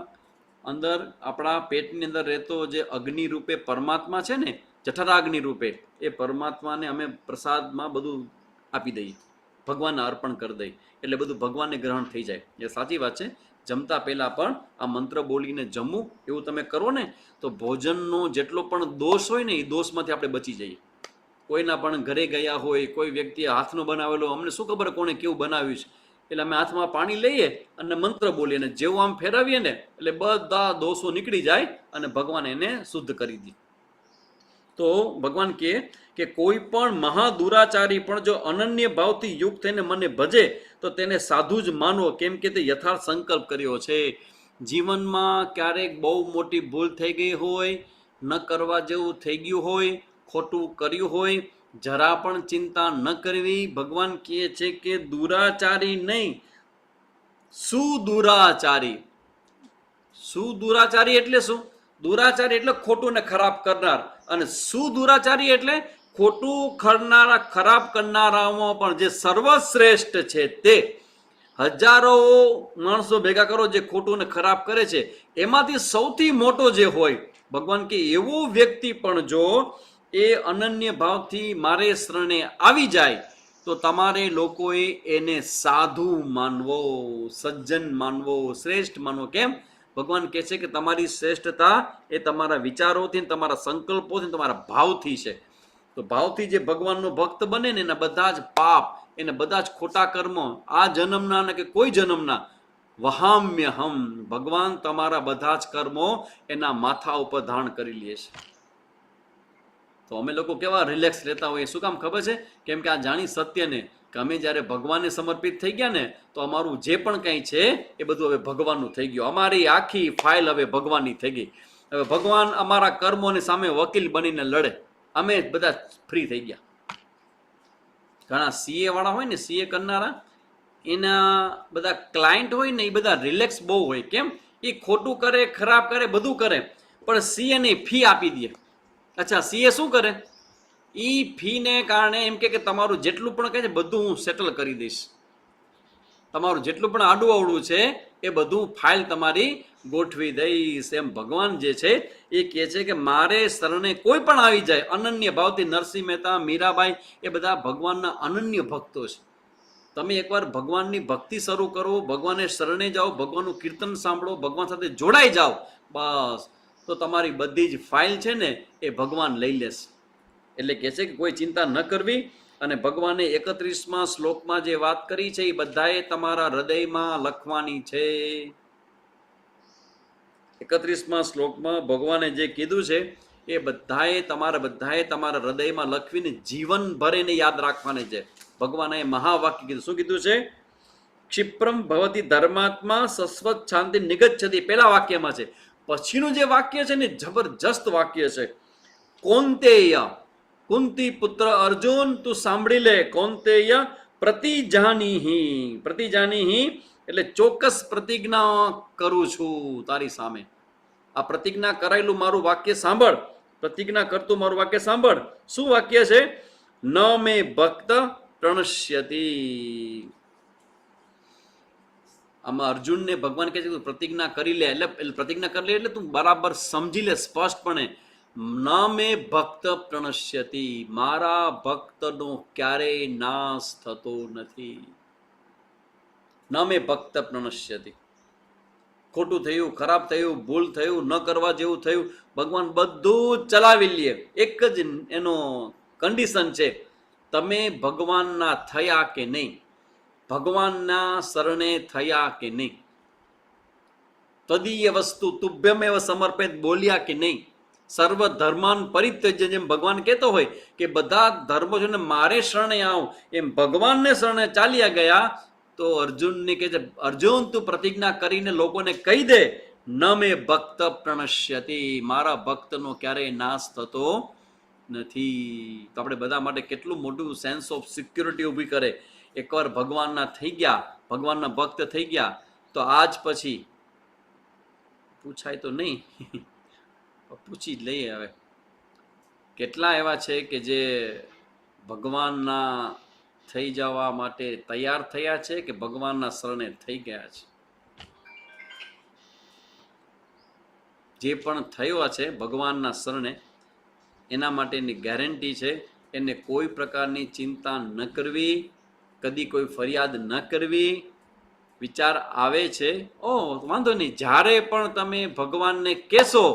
અંદર આપણા પેટની અંદર રહેતો જે અગ્નિ રૂપે પરમાત્મા છે ને, જઠરાગ્નિ રૂપે, એ પરમાત્માને અમે પ્રસાદમાં બધું આપી દઈએ, ભગવાનને અર્પણ કરી દઈએ, એટલે બધું ભગવાનને ગ્રહણ થઈ જાય. એ સાચી વાત છે. જમતા પહેલા પણ આ મંત્ર બોલીને જમવું, એવું તમે કરો ને તો ભોજનનો જેટલો પણ દોષ હોય ને એ દોષમાંથી આપણે બચી જઈએ. કોઈના પણ ઘરે ગયા હોય, કોઈ વ્યક્તિએ હાથનો બનાવેલો, અમને શું ખબર કોણે કેવું બનાવ્યું છે, એટલે અમે હાથમાં પાણી લઈએ અને મંત્ર બોલીએ, અને જેવું આમ ફેરવીએ ને એટલે બધા દોષો નીકળી જાય અને ભગવાન એને શુદ્ધ કરી દે. તો ભગવાન કહે કે કોઈ પણ મહાદુરાચારી પણ જો અનન્ય ભાવથી યુક્ત થઈને મને ભજે તો તેને સાધુ જ માનવો, કેમ કે તે યથાર્થ સંકલ્પ કર્યો છે. જીવનમાં ક્યારેક બહુ મોટી ભૂલ થઈ ગઈ હોય, ન કરવા જેવું થઈ ગયું હોય, ખોટું કર્યું હોય, જરા પણ ચિંતા ન કરવી. ભગવાન કહે છે કે દુરાચારી નહીં, સુદુરાચારી. સુદુરાચારી એટલે શું? દુરાચારી એટલે ખોટું ને ખરાબ કરનાર, અને સુદુરાચારી એટલે ખોટું કરનારા, ખરાબ કરનારામાં પણ જે સર્વશ્રેષ્ઠ છે તે. હજારો માણસો ભેગા કરો જે ખોટું ને ખરાબ કરે છે, એમાંથી સૌથી મોટો જે હોય, ભગવાન કે એવો વ્યક્તિ પણ જો એ અનન્ય ભાવથી મારે શરણે આવી જાય તો તમારે લોકોએ એને સાધુ માનવો, સજ્જન માનવો, શ્રેષ્ઠ માનવો. કેમ? ભગવાન કહે છે કે તમારી શ્રેષ્ઠતા એ તમારા વિચારોથી, તમારા સંકલ્પોથી, તમારા ભાવથી છે. તો ભાવથી જે ભગવાનનો ભક્ત બને ને, એના બધા જ પાપ, એને બધા જ ખોટા કર્મો, આ જન્મના ને કે કોઈ જન્મના, વહામ્યહમ, ભગવાન તમારા બધા જ કર્મો એના માથા ઉપર ધારણ કરી લે છે. તો અમે લોકો કેવા રિલેક્સ રહેતા હોઈએ, શું કામ ખબર છે? કેમ કે આ જાણી સત્યને કે અમે જ્યારે ભગવાનને સમર્પિત થઈ ગયા ને, તો અમારું જે પણ કંઈ છે એ બધું હવે ભગવાનનું થઈ ગયું. અમારી આખી ફાઇલ હવે ભગવાનની થઈ ગઈ. હવે ભગવાન અમારા કર્મોની સામે વકીલ બનીને લડે, અમે બધા ફ્રી થઈ ગયા. ઘણા સીએ વાળા હોય ને, સીએ કરનારા, એના બધા ક્લાયન્ટ હોય ને, એ બધા રિલેક્સ બહુ હોય. કેમ? એ ખોટું કરે, ખરાબ કરે, બધું કરે, પણ સીએ ની ફી આપી દે. અચ્છા, સીએ શું કરે? એ ફીને કારણે એમ કે તમારું જેટલું પણ કહે છે બધું હું સેટલ કરી દઈશ, તમારું જેટલું પણ આડું અવળું છે એ બધું ફાઇલ તમારી ગોઠવી દઈશ. એમ ભગવાન જે છે એ કહે છે કે મારે શરણે કોઈ પણ આવી જાય, અનન્ય ભાવથી. નરસિંહ મહેતા, મીરાબાઈ, એ બધા ભગવાનના અનન્ય ભક્તો છે. તમે એકવાર ભગવાનની ભક્તિ શરૂ કરો, ભગવાનને શરણે જાઓ, ભગવાનનું કીર્તન સાંભળો, ભગવાન સાથે જોડાઈ જાઓ, બસ તો તમારી બધી જ ફાઇલ છે ને એ ભગવાન લઈ લેશે. એટલે કહે છે કે કોઈ ચિંતા ન કરવી. અને ભગવાને 31મા શ્લોકમાં જે વાત કરી છે એ બધાએ તમારા હૃદયમાં લખવાની છે. 31મા શ્લોકમાં ભગવાને જે કીધું છે એ બધાએ તમારા હૃદયમાં લખવીને જીવનભર એને યાદ રાખવાની છે. ભગવાને મહાવાક્ય કીધું. શું કીધું છે? ક્ષિપ્રમ ભવતી ધર્માત્મા સસ્વત શાંતિ નિગચ્છતિ, પેલા વાક્યમાં છે. પછીનું જે વાક્ય છે ને જબરજસ્ત વાક્ય છે. કૌંતેય, કુંતી પુત્ર અર્જુન, તું સાંભળી લે. કૌંતેય પ્રતિજાનીહિ, પ્રતિજાનીહિ એટલે ચોક્કસ પ્રતિજ્ઞા કરું છું તારી સામે. આ પ્રતિજ્ઞા કરાયેલું મારું વાક્ય સાંભળ, પ્રતિજ્ઞા કરતું મારું વાક્ય સાંભળ. શું વાક્ય છે? ન મે ભક્ત પ્રણશ્યતિ. આમાં અર્જુનને ભગવાન કહે છે કે પ્રતિજ્ઞા કરી લે. એટલે પ્રતિજ્ઞા કરી લે એટલે તું બરાબર સમજી લે સ્પષ્ટપણે. ન મે ભક્ત પ્રણશ્યતિ, મારા ભક્તનો ક્યારેય નાશ થતો નથી. ન મે ભક્ત પ્રણશ્યતિ. ખોટું થયું, ખરાબ થયું, ભૂલ થયું, ન કરવા જેવું થયું, ભગવાન બધું જ ચલાવી લે. એક જ એનો કન્ડિશન છે, તમે ભગવાનના થયા કે નહીં, ભગવાનના શરણે થયા કે નહીં, તદીય વસ્તુ તુભ્યમેવ સમર્પિત બોલ્યા કે નહીં, સર્વ ધર્માન પરિત્યજ્ય, જેમ ભગવાન કહેતો હોય કે બધા ધર્મો છે ને મારે શરણે આવ, એમ ભગવાનને શરણે ચાલ્યા ગયા. તો અર્જુનને કહે છે, અર્જુન તું પ્રતિજ્ઞા કરીને લોકોને કહી દે, ન મે ભક્ત પ્રણશ્યતિ, મારા ભક્તનો ક્યારેય નાશ થતો નથી. તો આપણે બધા માટે કેટલું મોટું સેન્સ ઓફ સિક્યોરિટી ઊભી કરે. એકવાર ભગવાનના થઈ ગયા, ભગવાનના ભક્ત થઈ ગયા, તો આજ પછી પૂછાય તો નહીં પૂછી જ લઈએ હવે કેટલા એવા છે કે જે ભગવાનના થઈ જવા માટે તૈયાર થયા છે કે ભગવાનના શરણે થઈ ગયા છે? જે પણ થયો છે ભગવાનના શરણે એના માટેની ગેરંટી છે એને કોઈ પ્રકારની ચિંતા ન કરવી, કદી કોઈ ફરિયાદ ન કરવી. વિચાર આવે છે વાંધો નહીં, જ્યારે પણ તમે ભગવાનને કહેશો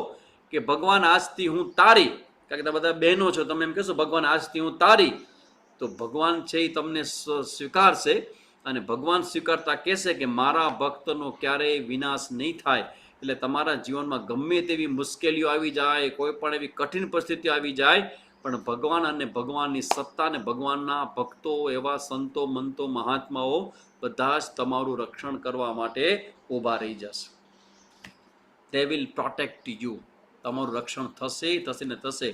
કે ભગવાન આજથી હું તારી, કારણ કે તમે બધા બહેનો છો, તમે એમ કહેશો ભગવાન આજથી હું તારી, તો ભગવાન છે એ તમને સ્વીકારશે અને ભગવાન સ્વીકારતા કહેશે કે મારા ભક્તનો ક્યારેય વિનાશ નહીં થાય. એટલે તમારા જીવનમાં ગમે તેવી મુશ્કેલીઓ આવી જાય, કોઈ પણ એવી કઠિન પરિસ્થિતિ આવી જાય, પણ ભગવાન અને ભગવાનની સત્તા અને ભગવાનના ભક્તો, એવા સંતો મંતો મહાત્માઓ બધા જ તમારું રક્ષણ કરવા માટે ઊભા રહી જશે. They will protect you. તમારું રક્ષણ થશે થશે ને થશે.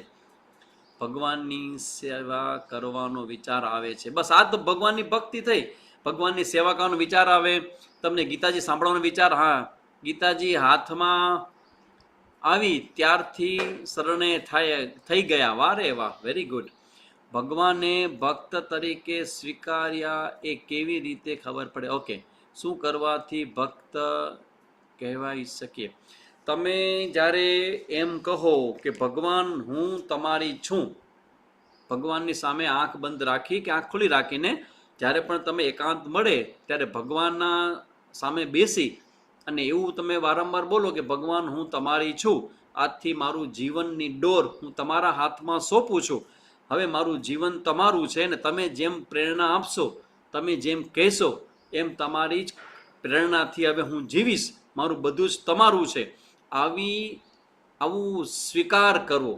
ભગવાનની સેવા કરવાનો વિચાર આવે છે, બસ આ તો ભગવાનની ભક્તિ થઈ. ભગવાનની સેવા કરવાનો વિચાર આવે, તમને ગીતાજી સાંભળવાનો વિચાર, હા ગીતાજી હાથમાં આવી ત્યારથી શરણે થઈ ગયા. વારે વાહ, વેરી ગુડ. ભગવાને ભક્ત તરીકે સ્વીકાર્યા એ કેવી રીતે ખબર પડે? ઓકે, શું કરવાથી ભક્ત કહેવાય શકીએ? તમે જ્યારે એમ કહો કે ભગવાન હું તમારી છું, ભગવાનની સામે આંખ બંધ રાખી કે આંખ ખુલ્લી રાખીને જ્યારે પણ તમે એકાંત મળે ત્યારે ભગવાનના સામે બેસી અને એવું તમે વારંવાર બોલો કે ભગવાન હું તમારી છું, આજથી મારું જીવનની ડોર હું તમારા હાથમાં સોંપું છું, હવે મારું જીવન તમારું છે ને તમે જેમ પ્રેરણા આપશો, તમે જેમ કહેશો એમ તમારી જ પ્રેરણાથી હવે હું જીવીશ, મારું બધું જ તમારું છે. આવું સ્વીકાર કરવો,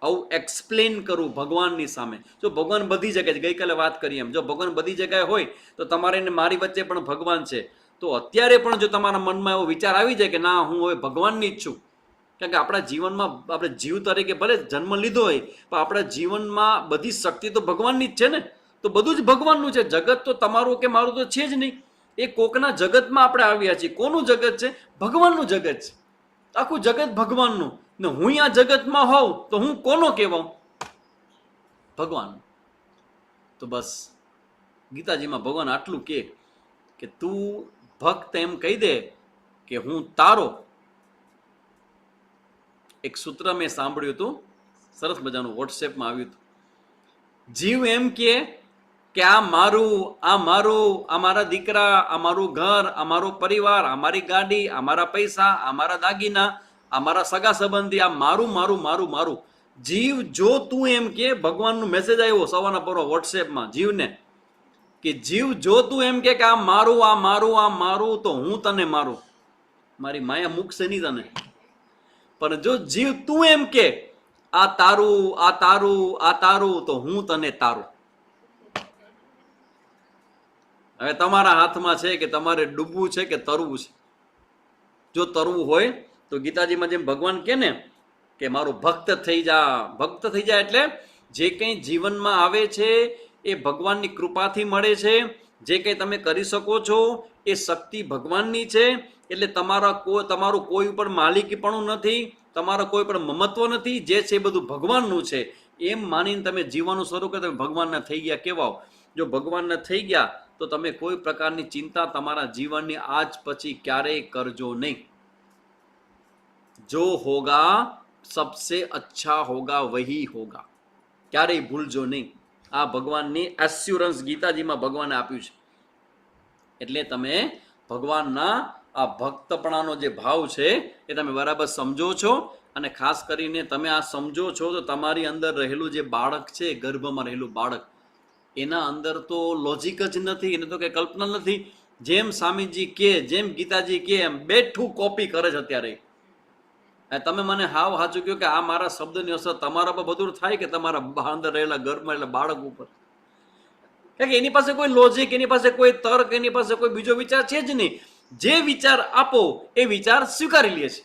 આવું એક્સપ્લેન કરવું ભગવાનની સામે. જો ભગવાન બધી જગ્યાએ, ગઈકાલે વાત કરી એમ, જો ભગવાન બધી જગ્યાએ હોય તો તમારે ને મારી વચ્ચે પણ ભગવાન છે. તો અત્યારે પણ જો તમારા મનમાં એવો વિચાર આવી જાય કે ના હું હવે ભગવાનની જ છું, કારણ કે આપણા જીવનમાં આપણે જીવ તરીકે ભલે જન્મ લીધો હોય પણ આપણા જીવનમાં બધી શક્તિ તો ભગવાનની જ છે ને, તો બધું જ ભગવાનનું છે. જગત તો તમારું કે મારું તો છે જ નહીં. એ કોકના જગતમાં આપણે આવ્યા છીએ. કોનું જગત છે? ભગવાનનું જગત છે. આખું જગત ભગવાનનું ને હું આ જગતમાં હોઉં તો હું કોનો કહેવાઉં? ભગવાન. તો બસ ગીતાજીમાં ભગવાન આટલું કે તું ભક્ત એમ કહી દે કે હું તારો. એક સૂત્ર મેં સાંભળ્યું હતું, સરસ મજાનું વોટ્સએપમાં આવ્યું હતું. જીવ એમ કે આ મારું, આ મારું, આ મારા દીકરા, આ મારું ઘર, આ મારો પરિવાર, આ મારી ગાડી, આ મારા પૈસા, આ મારા દાગીના, આ મારા સગા સંબંધી, આ મારું મારું મારું મારું. જીવ જો તું એમ કે, ભગવાનનો મેસેજ આવ્યો સવારના પરો વોટ્સએપમાં જીવને કે જીવ જો તું એમ કે આ મારું, આ મારું, આ મારું, તો હું તને મારું. મારી માયા મૂકશે નહીં તને. પણ જો જીવ તું એમ કે આ તારું, આ તારું, આ તારું, તો હું તને તારું. હવે તમારા હાથમાં છે કે તમારે ડૂબવું છે કે તરવું છે. જો તરવું હોય તો ગીતાજીમાં જેમ ભગવાન કે ને કે મારું ભક્ત થઈ જા. ભક્ત થઈ જા એટલે જે કંઈ જીવનમાં આવે છે એ ભગવાનની કૃપાથી મળે છે. જે કંઈ તમે કરી શકો છો એ શક્તિ ભગવાનની છે. એટલે તમારું કોઈ પણ માલિકીપણું નથી, તમારો કોઈ પણ મમત્વ નથી. જે છે એ બધું ભગવાનનું છે એમ માનીને તમે જીવવાનું શરૂ કરો, તમે ભગવાનના થઈ ગયા કહેવાઓ. જો ભગવાનના થઈ ગયા તો તમે કોઈ પ્રકારની ચિંતા તમારા જીવનની આજ પછી ક્યારેય કરજો નહીં. જો હોગા સબસે અચ્છા હોગા વહી હોગા, ક્યારેય ભૂલજો નહીં. આ ભગવાનની એસ્યોરન્સ ગીતાજીમાં ભગવાને આપ્યું છે. એટલે તમે ભગવાનના આ ભક્તપણાનો જે ભાવ છે એ તમે બરાબર સમજો છો. અને ખાસ કરીને તમે આ સમજો છો તો તમારી અંદર રહેલું જે બાળક છે, ગર્ભમાં રહેલું બાળક, એના અંદર તો લોજિક જ નથી, એને તો કંઈ કલ્પના નથી. જેમ સ્વામીજી કે, જેમ ગીતાજી કે એમ બેઠું કોપી કરે છે અત્યારે. તમે મને હાવ સાચું કહો કે આ મારા શબ્દની અસર તમારા પર બધું થાય કે તમારા અંદર રહેલા ગર્ભમાં રહેલા બાળક ઉપર? કારણ કે એની પાસે કોઈ લોજિક, એની પાસે કોઈ તર્ક, એની પાસે કોઈ બીજો વિચાર છે જ નહીં. જે વિચાર આપો એ વિચાર સ્વીકારી લે છે.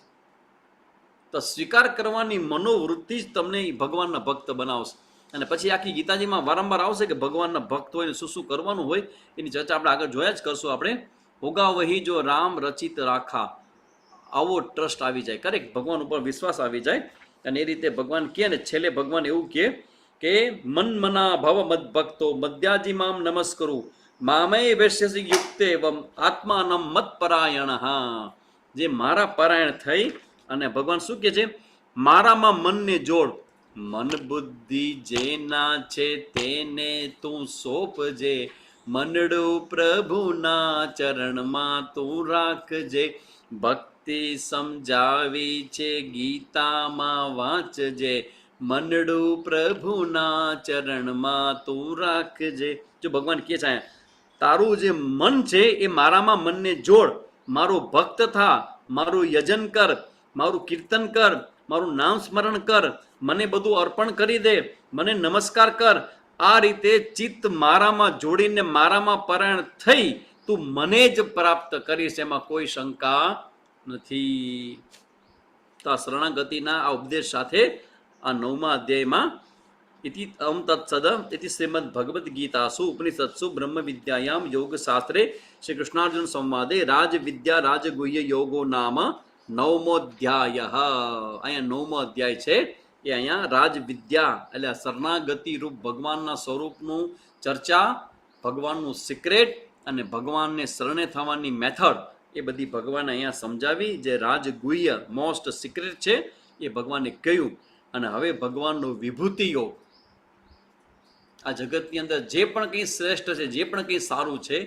તો સ્વીકાર કરવાની મનોવૃત્તિ જ તમને ભગવાનના ભક્ત બનાવશે. અને પછી આખી ગીતાજીમાં વારંવાર આવશે કે ભગવાનના ભક્ત હોય ને શું શું કરવાનું હોય એની ચર્ચા આપણે આગળ જોયા જ કરશું. આપણે હોગા વહી જો રામ રચિત રાખા, આવો ટ્રસ્ટ આવી જાય, કરેક્ટ, ભગવાન ઉપર વિશ્વાસ આવી જાય અને એ રીતે ભગવાન કહે ને છેલ્લે ભગવાન એવું કહે કે મન મના ભવ મદ ભક્તો મદ્યાજી મામ નમસ્કરું મામય વૈશ્યસી યુક્તે આત્માનમ મત પરાયણ. જે મારા પરાયણ થઈ અને ભગવાન શું કહે છે, મારામાં મનને જોડ, મન બુદ્ધિ જેના છે તેને તું સોંપજે, મનડું પ્રભુના ચરણમાં તું રાખજે, ભક્તિ સમજાવી છે ગીતામાં વાંચજે, મનડું પ્રભુના ચરણમાં તું રાખજે. જો ભગવાન કહે છે તારું જે મન છે એ મારામાં મનને જોડ, મારું ભક્ત થા, મારું યજન કર, મારું કીર્તન કર, મારું નામ સ્મરણ કર, મને બધું અર્પણ કરી દે, મને નમસ્કાર કર. આ રીતે ચિત્ત મારામાં જોડીને મારામાં પરાયણ થઈ તું મને જ પ્રાપ્ત કરીશ, એમાં કોઈ શંકા નથી. તો આ શરણાગતિના આ ઉપદેશ સાથે આ 9મા અધ્યાયમાં ઇતિ અમ તત્સદ ઇતિ શ્રીમદ ભગવદ્ ગીતાસુ ઉપનિષત્સુ બ્રહ્મ વિદ્યાયામ યોગ શાસ્ત્રે શ્રી કૃષ્ણાર્જુન સંવાદે રાજવિદ્યા રાજગુહ્ય યોગો નામ 9મો અધ્યાય. અહીંયા 9મો અધ્યાય છે એ અહીંયા રાજવિદ્યા એટલે શરણાગતિ રૂપ ભગવાનના સ્વરૂપનું ચર્ચા, ભગવાનનું સિક્રેટ અને ભગવાનને શરણે થવાની મેથડ એ બધી ભગવાને અહીંયા સમજાવી. જે રાજગુહ્ય મોસ્ટ સિક્રેટ છે એ ભગવાને કહ્યું. અને હવે ભગવાનનો વિભૂતિ યોગ, આ જગતની અંદર જે પણ કંઈ શ્રેષ્ઠ છે, જે પણ કંઈ સારું છે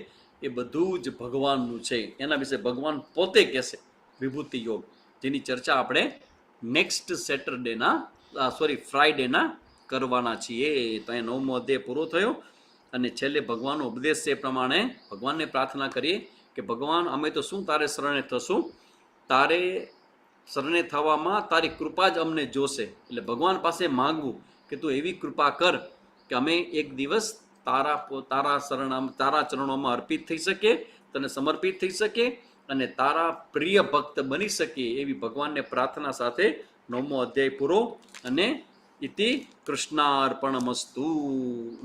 એ બધું જ ભગવાનનું છે. એના વિશે ભગવાન પોતે કહેશે વિભૂતિ યોગ, જેની ચર્ચા આપણે નેક્સ્ટ ફ્રાઈડેના કરવાના છીએ. તો અહીંયા 9મો અધ્યાય પૂરો થયો અને છેલ્લે ભગવાનનો ઉપદેશ છે એ પ્રમાણે ભગવાનને પ્રાર્થના કરીએ કે ભગવાન અમે તો શું તારે શરણે થશું, તારે શરણે થવામાં તારી કૃપા જ અમને જોશે. એટલે ભગવાન પાસે માંગવું કે તું એવી કૃપા કર કે અમે એક દિવસ તારા ચરણોમાં અર્પિત થઈ શકીએ, તને સમર્પિત થઈ શકીએ અને તારા પ્રિય ભક્ત બની શકીએ. એવી ભગવાનને પ્રાર્થના સાથે 9મો અધ્યાય પૂરો અને ઇતિ કૃષ્ણાર્પણમસ્તુ.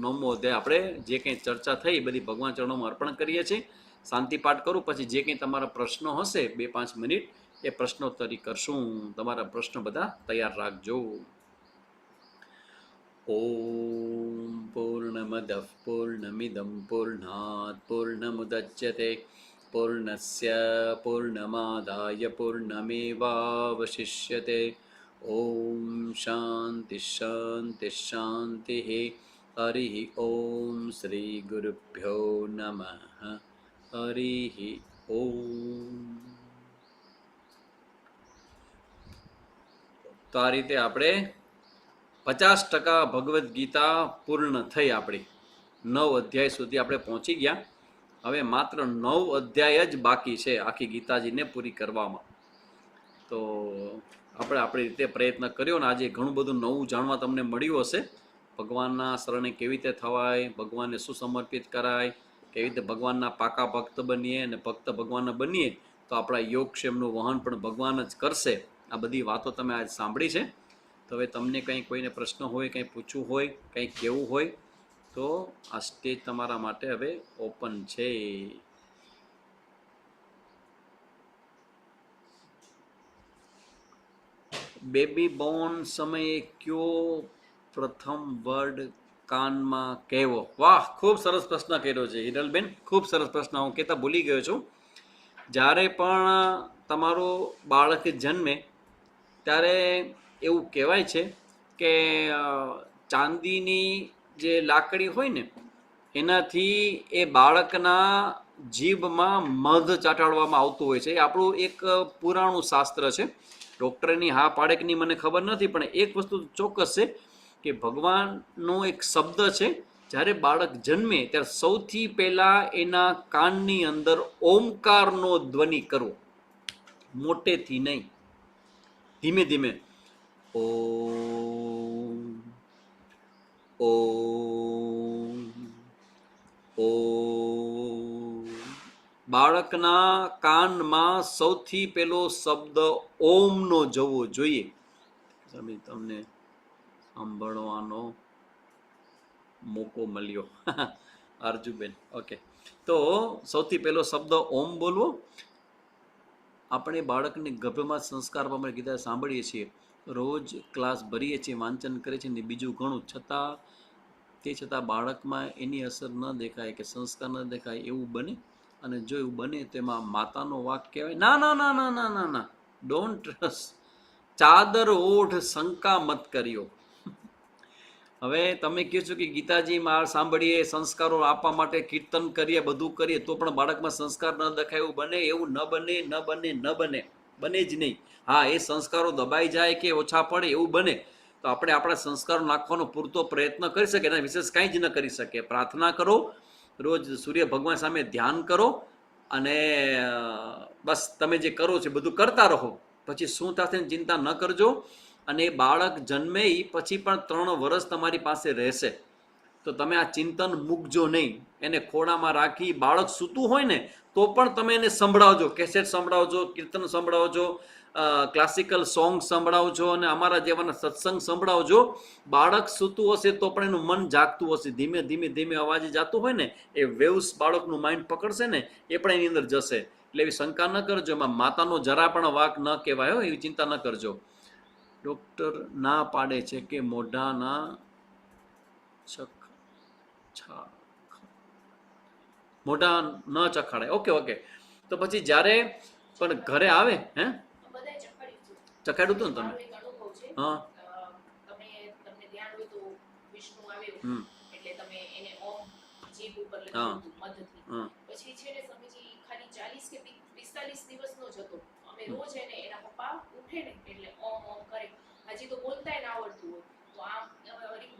9મો અધ્યાય આપણે જે કંઈ ચર્ચા થઈ એ બધી ભગવાન ચરણોમાં અર્પણ કરીએ છીએ. શાંતિ પાઠ કરું, પછી જે કંઈ તમારા પ્રશ્નો હશે 2-5 મિનિટ એ પ્રશ્નોત્તરી કરશું. તમારા પ્રશ્નો બધા તૈયાર રાખજો. ઓમ પૂર્ણમદઃ પૂર્ણમિદં પૂર્ણાત પૂર્ણમુદચ્યતે પૂર્ણસ્ય પૂર્ણમાદાય પૂર્ણમેવાવશિષ્યતે. ઓમ શાંતિ શાંતિ શાંતિ. હરિ ઓમ શ્રી ગુરુભ્યો નમઃ. હરિ ઓમ. તો આ રીતે આપણે 50% ભગવદ્ ગીતા પૂર્ણ થઈ. આપણી 9 અધ્યાય સુધી આપણે પહોંચી ગયા. હવે માત્ર 9 અધ્યાય જ બાકી છે આખી ગીતાજીને પૂરી કરવામાં. તો આપણે આપણી રીતે પ્રયત્ન કર્યો ને આજે ઘણું બધું નવું જાણવા તમને મળ્યું હશે. ભગવાનના શરણે કેવી રીતે થવાય, ભગવાનને શું સમર્પિત કરાય, કેવી રીતે ભગવાનના પાકા ભક્ત બનીએ અને ભક્ત ભગવાનના બનીએ તો આપણા યોગક્ષેમનું વહન પણ ભગવાન જ કરશે. આ બધી વાતો તમે આજ સાંભળી છે. તો હવે તમને કંઈ કોઈને પ્રશ્ન હોય, કંઈ પૂછવું હોય, કંઈ કહેવું હોય તો આ સ્ટેજ તમારા માટે હવે ઓપન છે. બેબી બોર્ન સમયે કયો પ્રથમ વર્ડ કાનમાં કહેવો? વાહ, ખૂબ સરસ પ્રશ્ન કર્યો છે હિરલબેન, ખૂબ સરસ પ્રશ્ન. હું કહેતા ભૂલી ગયો છું. જ્યારે પણ તમારું બાળક જન્મે ત્યારે એવું કહેવાય છે કે ચાંદીની જે લાકડી હોય ને એનાથી એ બાળકના જીભમાં મધ ચાટાડવામાં આવતું હોય છે. એ આપણું એક પુરાણું શાસ્ત્ર છે. ડૉક્ટરની હા પાડેકની મને ખબર નથી, પણ એક વસ્તુ ચોક્કસ છે કે ભગવાનનો એક શબ્દ છે, જ્યારે બાળક જન્મે ત્યારે સૌથી પહેલાં એના કાનની અંદર ઓમકારનો ધ્વનિ કરવો, મોટેથી નહીં, ધીમે ધીમે. ઓમ ઓમ ઓમ. બાળકના કાનમાં સૌથી પહેલો શબ્દ ઓમનો જવો જોઈએ. તમને સાંભળવાનો મોકો મળ્યો અર્જુબેન. ઓકે, તો સૌથી પહેલો શબ્દ ઓમ બોલવો. આપણે બાળકને ગર્ભમાં સંસ્કાર આપણે કીધા સાંભળીએ છીએ રોજ ક્લાસ ભરીએ છીએ, વાંચન કરે છે ને બીજું ઘણું તે છતાં બાળકમાં એની અસર ન દેખાય કે સંસ્કાર ન દેખાય એવું બને? અને જો એવું બને તો એમાં માતાનો વાંક કહેવાય? ના ના ના ના ના ના ના, ડોન્ટ ટ્રસ્ટ. ચાદર ઓઢ શંકા મત કર્યો. હવે તમે કહો છો કે ગીતાજી માં સાંભળીએ, સંસ્કારો આપવા માટે કીર્તન કરીએ, બધું કરીએ, તો પણ બાળકમાં સંસ્કાર ન દેખાય એવું બને? એવું ન બને, ન બને, ન બને, બને જ નહીં. હા, એ સંસ્કારો દબાઈ જાય કે ઓછા પડે એવું બને તો આપણે આપણા સંસ્કારો નાખવાનો પૂરતો પ્રયત્ન કરી શકીએ, એના વિશેષ કાંઈ જ ન કરી શકીએ. પ્રાર્થના કરો, રોજ સૂર્ય ભગવાન સામે ધ્યાન કરો, અને બસ તમે જે કરો છો બધું કરતા રહો. પછી શું થશે ચિંતા ન કરજો. અને એ બાળક જન્મે પછી પણ 3 વર્ષ તમારી પાસે રહેશે, તો તમે આ ચિંતન મૂકજો નહીં. એને ખોળામાં રાખી, બાળક સૂતું હોય ને તો પણ તમે એને સંભળાવજો, કેસેટ સંભળાવજો, કીર્તન સંભળાવજો, ક્લાસિકલ સોંગ સંભળાવજો, અને અમારા જેવાના સત્સંગ સંભળાવજો. બાળક સૂતું હશે તો પણ એનું મન જાગતું હશે. ધીમે ધીમે ધીમે અવાજે જાતું હોય ને, એ વેવ્સ બાળકનું માઇન્ડ પકડશે ને, એ પણ એની અંદર જશે. એટલે એવી શંકા ન કરજો. એમાં માતાનો જરા પણ વાક ન કહેવાય, એવી ચિંતા ન કરજો. ડૉક્ટર ના પાડે છે કે મોઢાના મોઢા ન ચખાડાય. ઓકે. તો પછી જ્યારે પણ ઘરે આવે, ચખાડ્યું હતું ને તમે? હા. પછી છે ને સ્વામીજી ખાલી 40 કે 45 દિવસનો જ હતો. અમે રોજ એને એના પપ્પા ઉઠે ને એટલે ઓમ ઓમ કરે. હજી તો બોલતાય ના આવડતું હોય તો આમ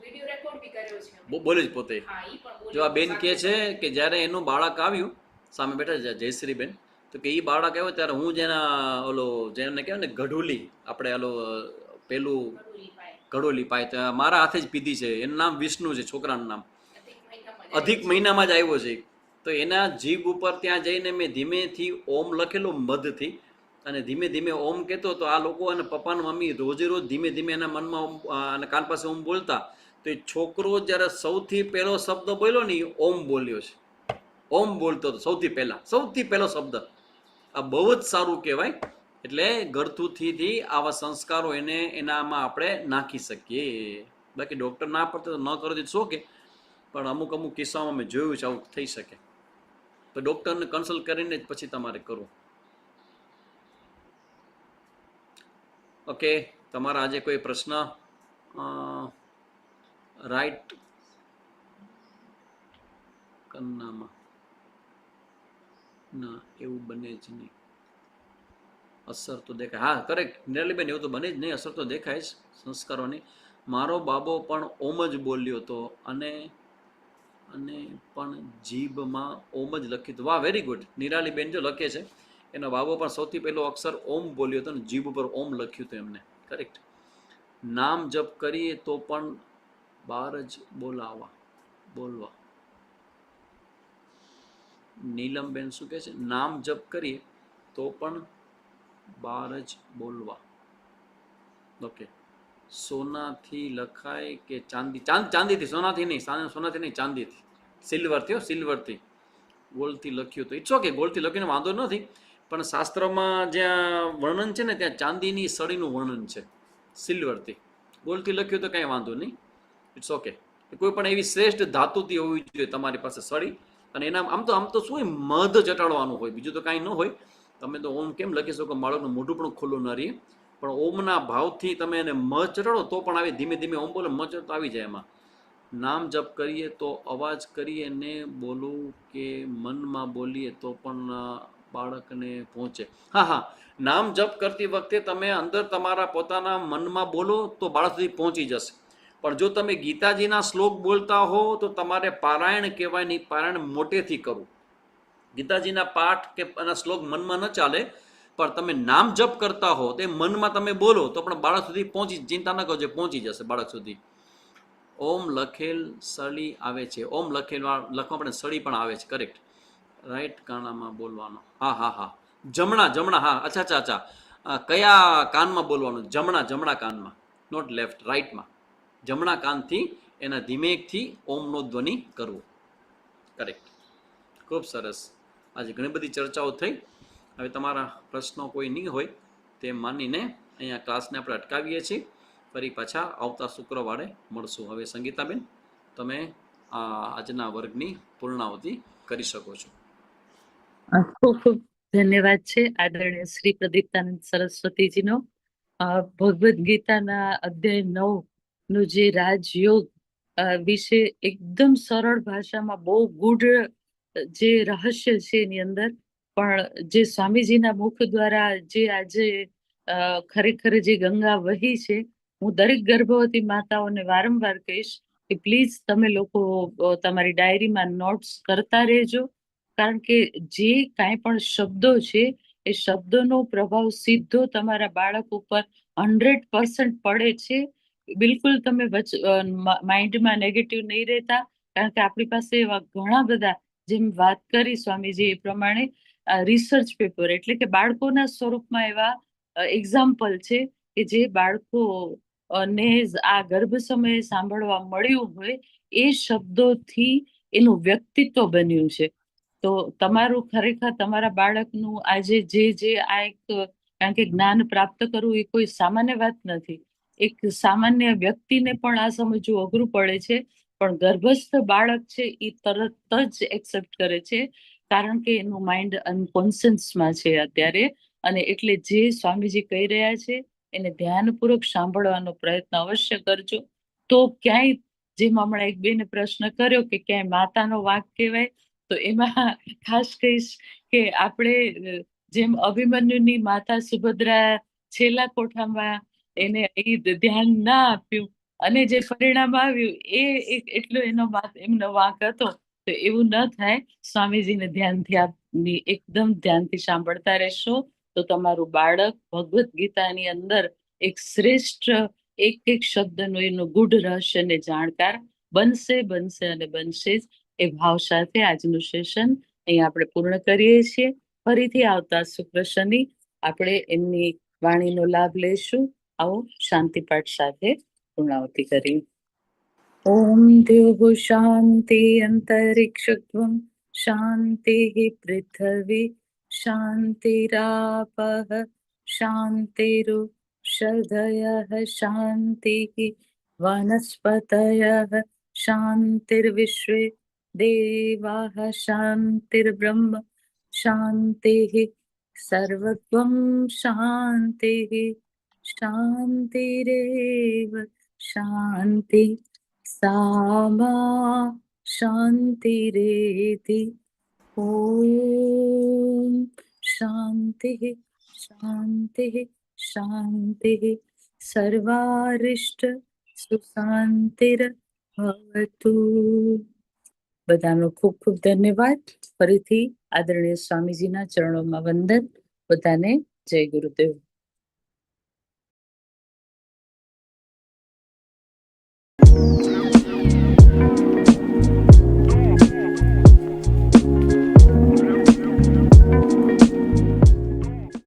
વિડિયો રેકોર્ડ બી કર્યો છે. બોલે જ પોતે. હા, ઈ પણ બોલે. જો આ બેન કહે છે કે જ્યારે એનું બાળક આવ્યું, સામે બેઠા છે જયશ્રીબેન, તો કે એ બાળક આવ્યો ત્યારે હું જેના જેને કહેવાય ને ગઢુલી, આપણે પેલું ગઢોલી પાય, તો મારા હાથે જ પીધી છે. એનું નામ વિષ્ણુ છે, છોકરાનું નામ. અધિક મહિનામાં જ આવ્યો છે. તો એના જીભ ઉપર ત્યાં જઈને મેં ધીમેથી ઓમ લખેલો મધથી, અને ધીમે ધીમે ઓમ કહેતો. તો આ લોકો અને પપ્પાની મમ્મી રોજે રોજ ધીમે ધીમે એના મનમાં અને કાન પાસે ઓમ બોલતા. તો એ છોકરો જ્યારે સૌથી પહેલો શબ્દ બોલ્યો ને, એ ઓમ બોલ્યો છે. ઓમ બોલતો હતો સૌથી પહેલો શબ્દ. આ બહુ જ સારું કહેવાય. એટલે ઘરથુથી આવા સંસ્કારો એનામાં આપણે નાખી શકીએ. બાકી ડૉક્ટર ના પડતો તો ન કરો તો શું કે, પણ અમુક કિસ્સામાં મેં જોયું છે આવું થઈ શકે. તો ડૉક્ટરને કન્સલ્ટ કરીને જ પછી તમારે કરવું. ઓકે, તમારા આજે કોઈ પ્રશ્ન? રાઈટ કન્નામાં ના, એવું બને જ નહીં. અસર તો દેખાય. હા, કરેક્ટ નિરાલીબેન, એવું તો બને જ નહીં. અસર તો દેખાય જ સંસ્કારોની. મારો બાબો પણ ઓમ જ બોલ્યો હતો, અને પણ જીભમાં ઓમ જ લખ્યું હતું. વાહ, વેરી ગુડ. નિરાલીબેન જો લખે છે, એનો બાબો પણ સૌથી પહેલો અક્ષર ઓમ બોલ્યો હતો, ને જીભ ઉપર ઓમ લખ્યું હતું એમને. કરેક્ટ. નામ જપ કરીએ તો પણ બાર જ બોલવા. નીલમબેન શું કહે છે? નામ જપ કરીએ તો પણ બાર જ બોલવા. ઓકે. સોનાથી લખાય કે ચાંદીથી? સોનાથી નહીં, ચાંદીથી, સિલ્વરથી. ગોલ્ડથી લખ્યું તો ઇટ્સ ઓકે. ગોલ્ડથી લખીને વાંધો નથી, પણ શાસ્ત્રમાં જ્યાં વર્ણન છે ને, ત્યાં ચાંદીની સળીનું વર્ણન છે. સિલ્વરથી, ગોલ્ડથી લખ્યું તો કાંઈ વાંધો નહીં, ઇટ્સ ઓકે. કોઈ પણ એવી શ્રેષ્ઠ ધાતુથી હોવી જોઈએ તમારી પાસે સળી. અને એના આમ તો શું હોય, મધ ચટાડવાનું હોય, બીજું તો કાંઈ ન હોય. તમે તો ઓમ કેમ લખી શકો? બાળકનું મોઢું પણ ખુલ્લું ન રહે. પણ ઓમના ભાવથી તમે એને મધ ચટાડો તો પણ આવી, ધીમે ધીમે ઓમ બોલે, મધ તો આવી જાય એમાં. નામ જપ કરીએ તો અવાજ કરીએ ને બોલું કે મનમાં બોલીએ તો પણ બાળકને પહોંચે? હા, નામ જપ કરતી વખતે તમે અંદર તમારા પોતાના મનમાં બોલો તો બાળક સુધી પહોંચી જશે. પણ જો તમે ગીતાજીના શ્લોક બોલતા હો તો તમારે પારાયણ કહેવાય નહીં, પારાયણ મોટેથી કરવું. ગીતાજીના પાઠ કે એના શ્લોક મનમાં ન ચાલે, પણ તમે નામ જપ કરતા હો તે મનમાં તમે બોલો તો પણ બાળક સુધી ચિંતા ન કરજો, પહોંચી જશે બાળક સુધી. ઓમ લખેલ સળી આવે છે. ઓમ લખવા પણ સળી પણ આવે છે. કરેક્ટ. રાઈટ કાનમાં બોલવાનો. હા, જમણા. હા, અચ્છા. કયા કાનમાં બોલવાનું? જમણા કાનમાં, નોટ લેફ્ટ, રાઈટમાં. જમણા કાનથી એના ધીમેકથી ઓમનો ધ્વનિ કરવો. કરેક્ટ. ખૂબ સરસ. આજે ઘણી બધી ચર્ચાઓ થઈ. હવે તમારા પ્રશ્નો કોઈ નહીં હોય તેમ માનીને અહીંયા ક્લાસને આપણે અટકાવીએ છીએ. ફરી પાછા આવતા શુક્રવારે મળશું. હવે સંગીતાબેન, તમે આજના વર્ગની પૂર્ણાવતિ કરી શકો છો. ખૂબ ખૂબ ધન્યવાદ છે આદરણીય શ્રી પ્રદીપ્તાનંદ સરસ્વતીજીનો. ભગવદ્ ગીતાના અધ્યાય 9 નું જે રાજયોગ વિશે એકદમ સરળ ભાષામાં બહુ ગૂઢ જે રહસ્ય છે એની અંદર, પણ જે સ્વામીજીના મુખ દ્વારા જે આજે ખરેખર જે ગંગા વહી છે, હું દરેક ગર્ભવતી માતાઓને વારંવાર કહીશ કે પ્લીઝ તમે લોકો તમારી ડાયરીમાં નોટ્સ કરતા રહેજો, કારણ કે જે કાંઈ પણ શબ્દો છે એ શબ્દોનો પ્રભાવ સીધો તમારા બાળક ઉપર 100% પડે છે. બિલકુલ તમે માઇન્ડમાં નેગેટિવ નહીં રહેતા, કારણ કે આપણી પાસે એવા ઘણા બધા, જેમ વાત કરી સ્વામીજી એ પ્રમાણે, રિસર્ચ પેપર એટલે કે બાળકોના સ્વરૂપમાં એવા એક્ઝામ્પલ છે કે જે બાળકો ને આ ગર્ભ સમયે સાંભળવા મળ્યું હોય એ શબ્દોથી એનું વ્યક્તિત્વ બન્યું છે. તો તમારું ખરેખર તમારા બાળકનું આજે જે આ એક, કારણ કે જ્ઞાન પ્રાપ્ત કરવું એ કોઈ સામાન્ય વાત નથી. એક સામાન્ય વ્યક્તિને પણ આ સમજવું અઘરું પડે છે, પણ ગર્ભસ્થ બાળક છે એ તરત જ એક્સેપ્ટ કરે છે, કારણ કે એનું માઇન્ડ અનકોન્શિયસમાં છે અત્યારે. અને એટલે જે સ્વામીજી કહી રહ્યા છે એને ધ્યાનપૂર્વક સાંભળવાનો પ્રયત્ન અવશ્ય કરજો. તો ક્યાંય, જેમ હમણાં એક બેને પ્રશ્ન કર્યો કે ક્યાંય માતાનો વાંક કહેવાય, તો એમાં ખાસ કહીશ કે આપણે જેમ અભિમન્યુની માતા સુભદ્રા છેલ્લા કોઠામાં એને ધ્યાન ના આપ્યું અને જે પરિણામ આવ્યું એ એટલો એમનો વાંક હતો. તો એવું ન થાય. સ્વામીજીને ધ્યાનથી એકદમ ધ્યાનથી સાંભળતા રહેશો તો તમારું બાળક ભગવદ્ ગીતાની અંદર એક શ્રેષ્ઠ એક શબ્દનું એનું ગૂઢ રહસ્યને જાણકાર બનશે અને બનશે જ. એ ભાવ સાથે આજનું સેશન અહીં આપણે પૂર્ણ કરીએ છીએ. ફરીથી આવતા શુક્ર શનિ આપણે એમની વાણીનો લાભ લઈશું. આવો શાંતિપાઠ સાથે પૂર્ણાવતિ કરીએ. ઓમ દ્યોઃ શાંતિ અંતરિક્ષત્વં શાંતિ પૃથ્વી શાંતિરાપઃ શાંતિરુષધયઃ શાંતિ વનસ્પતયઃ શાંતિર્વિશ્વે દેવાઃ શાંતિર્બ્રહ્મ શાંતિ સર્વત્વં શાંતિ શાંતિરેવ શાંતિ સામા શાંતિરેતિ. ઓમ શાંતિ શાંતિ શાંતિ સર્વારિષ્ટ સુશાંતિર ભવતુ. બધાનો ખૂબ ખૂબ ધન્યવાદ. ફરીથી આદરણીય સ્વામીજીના ચરણોમાં વંદન. બધાને જય ગુરુદેવ.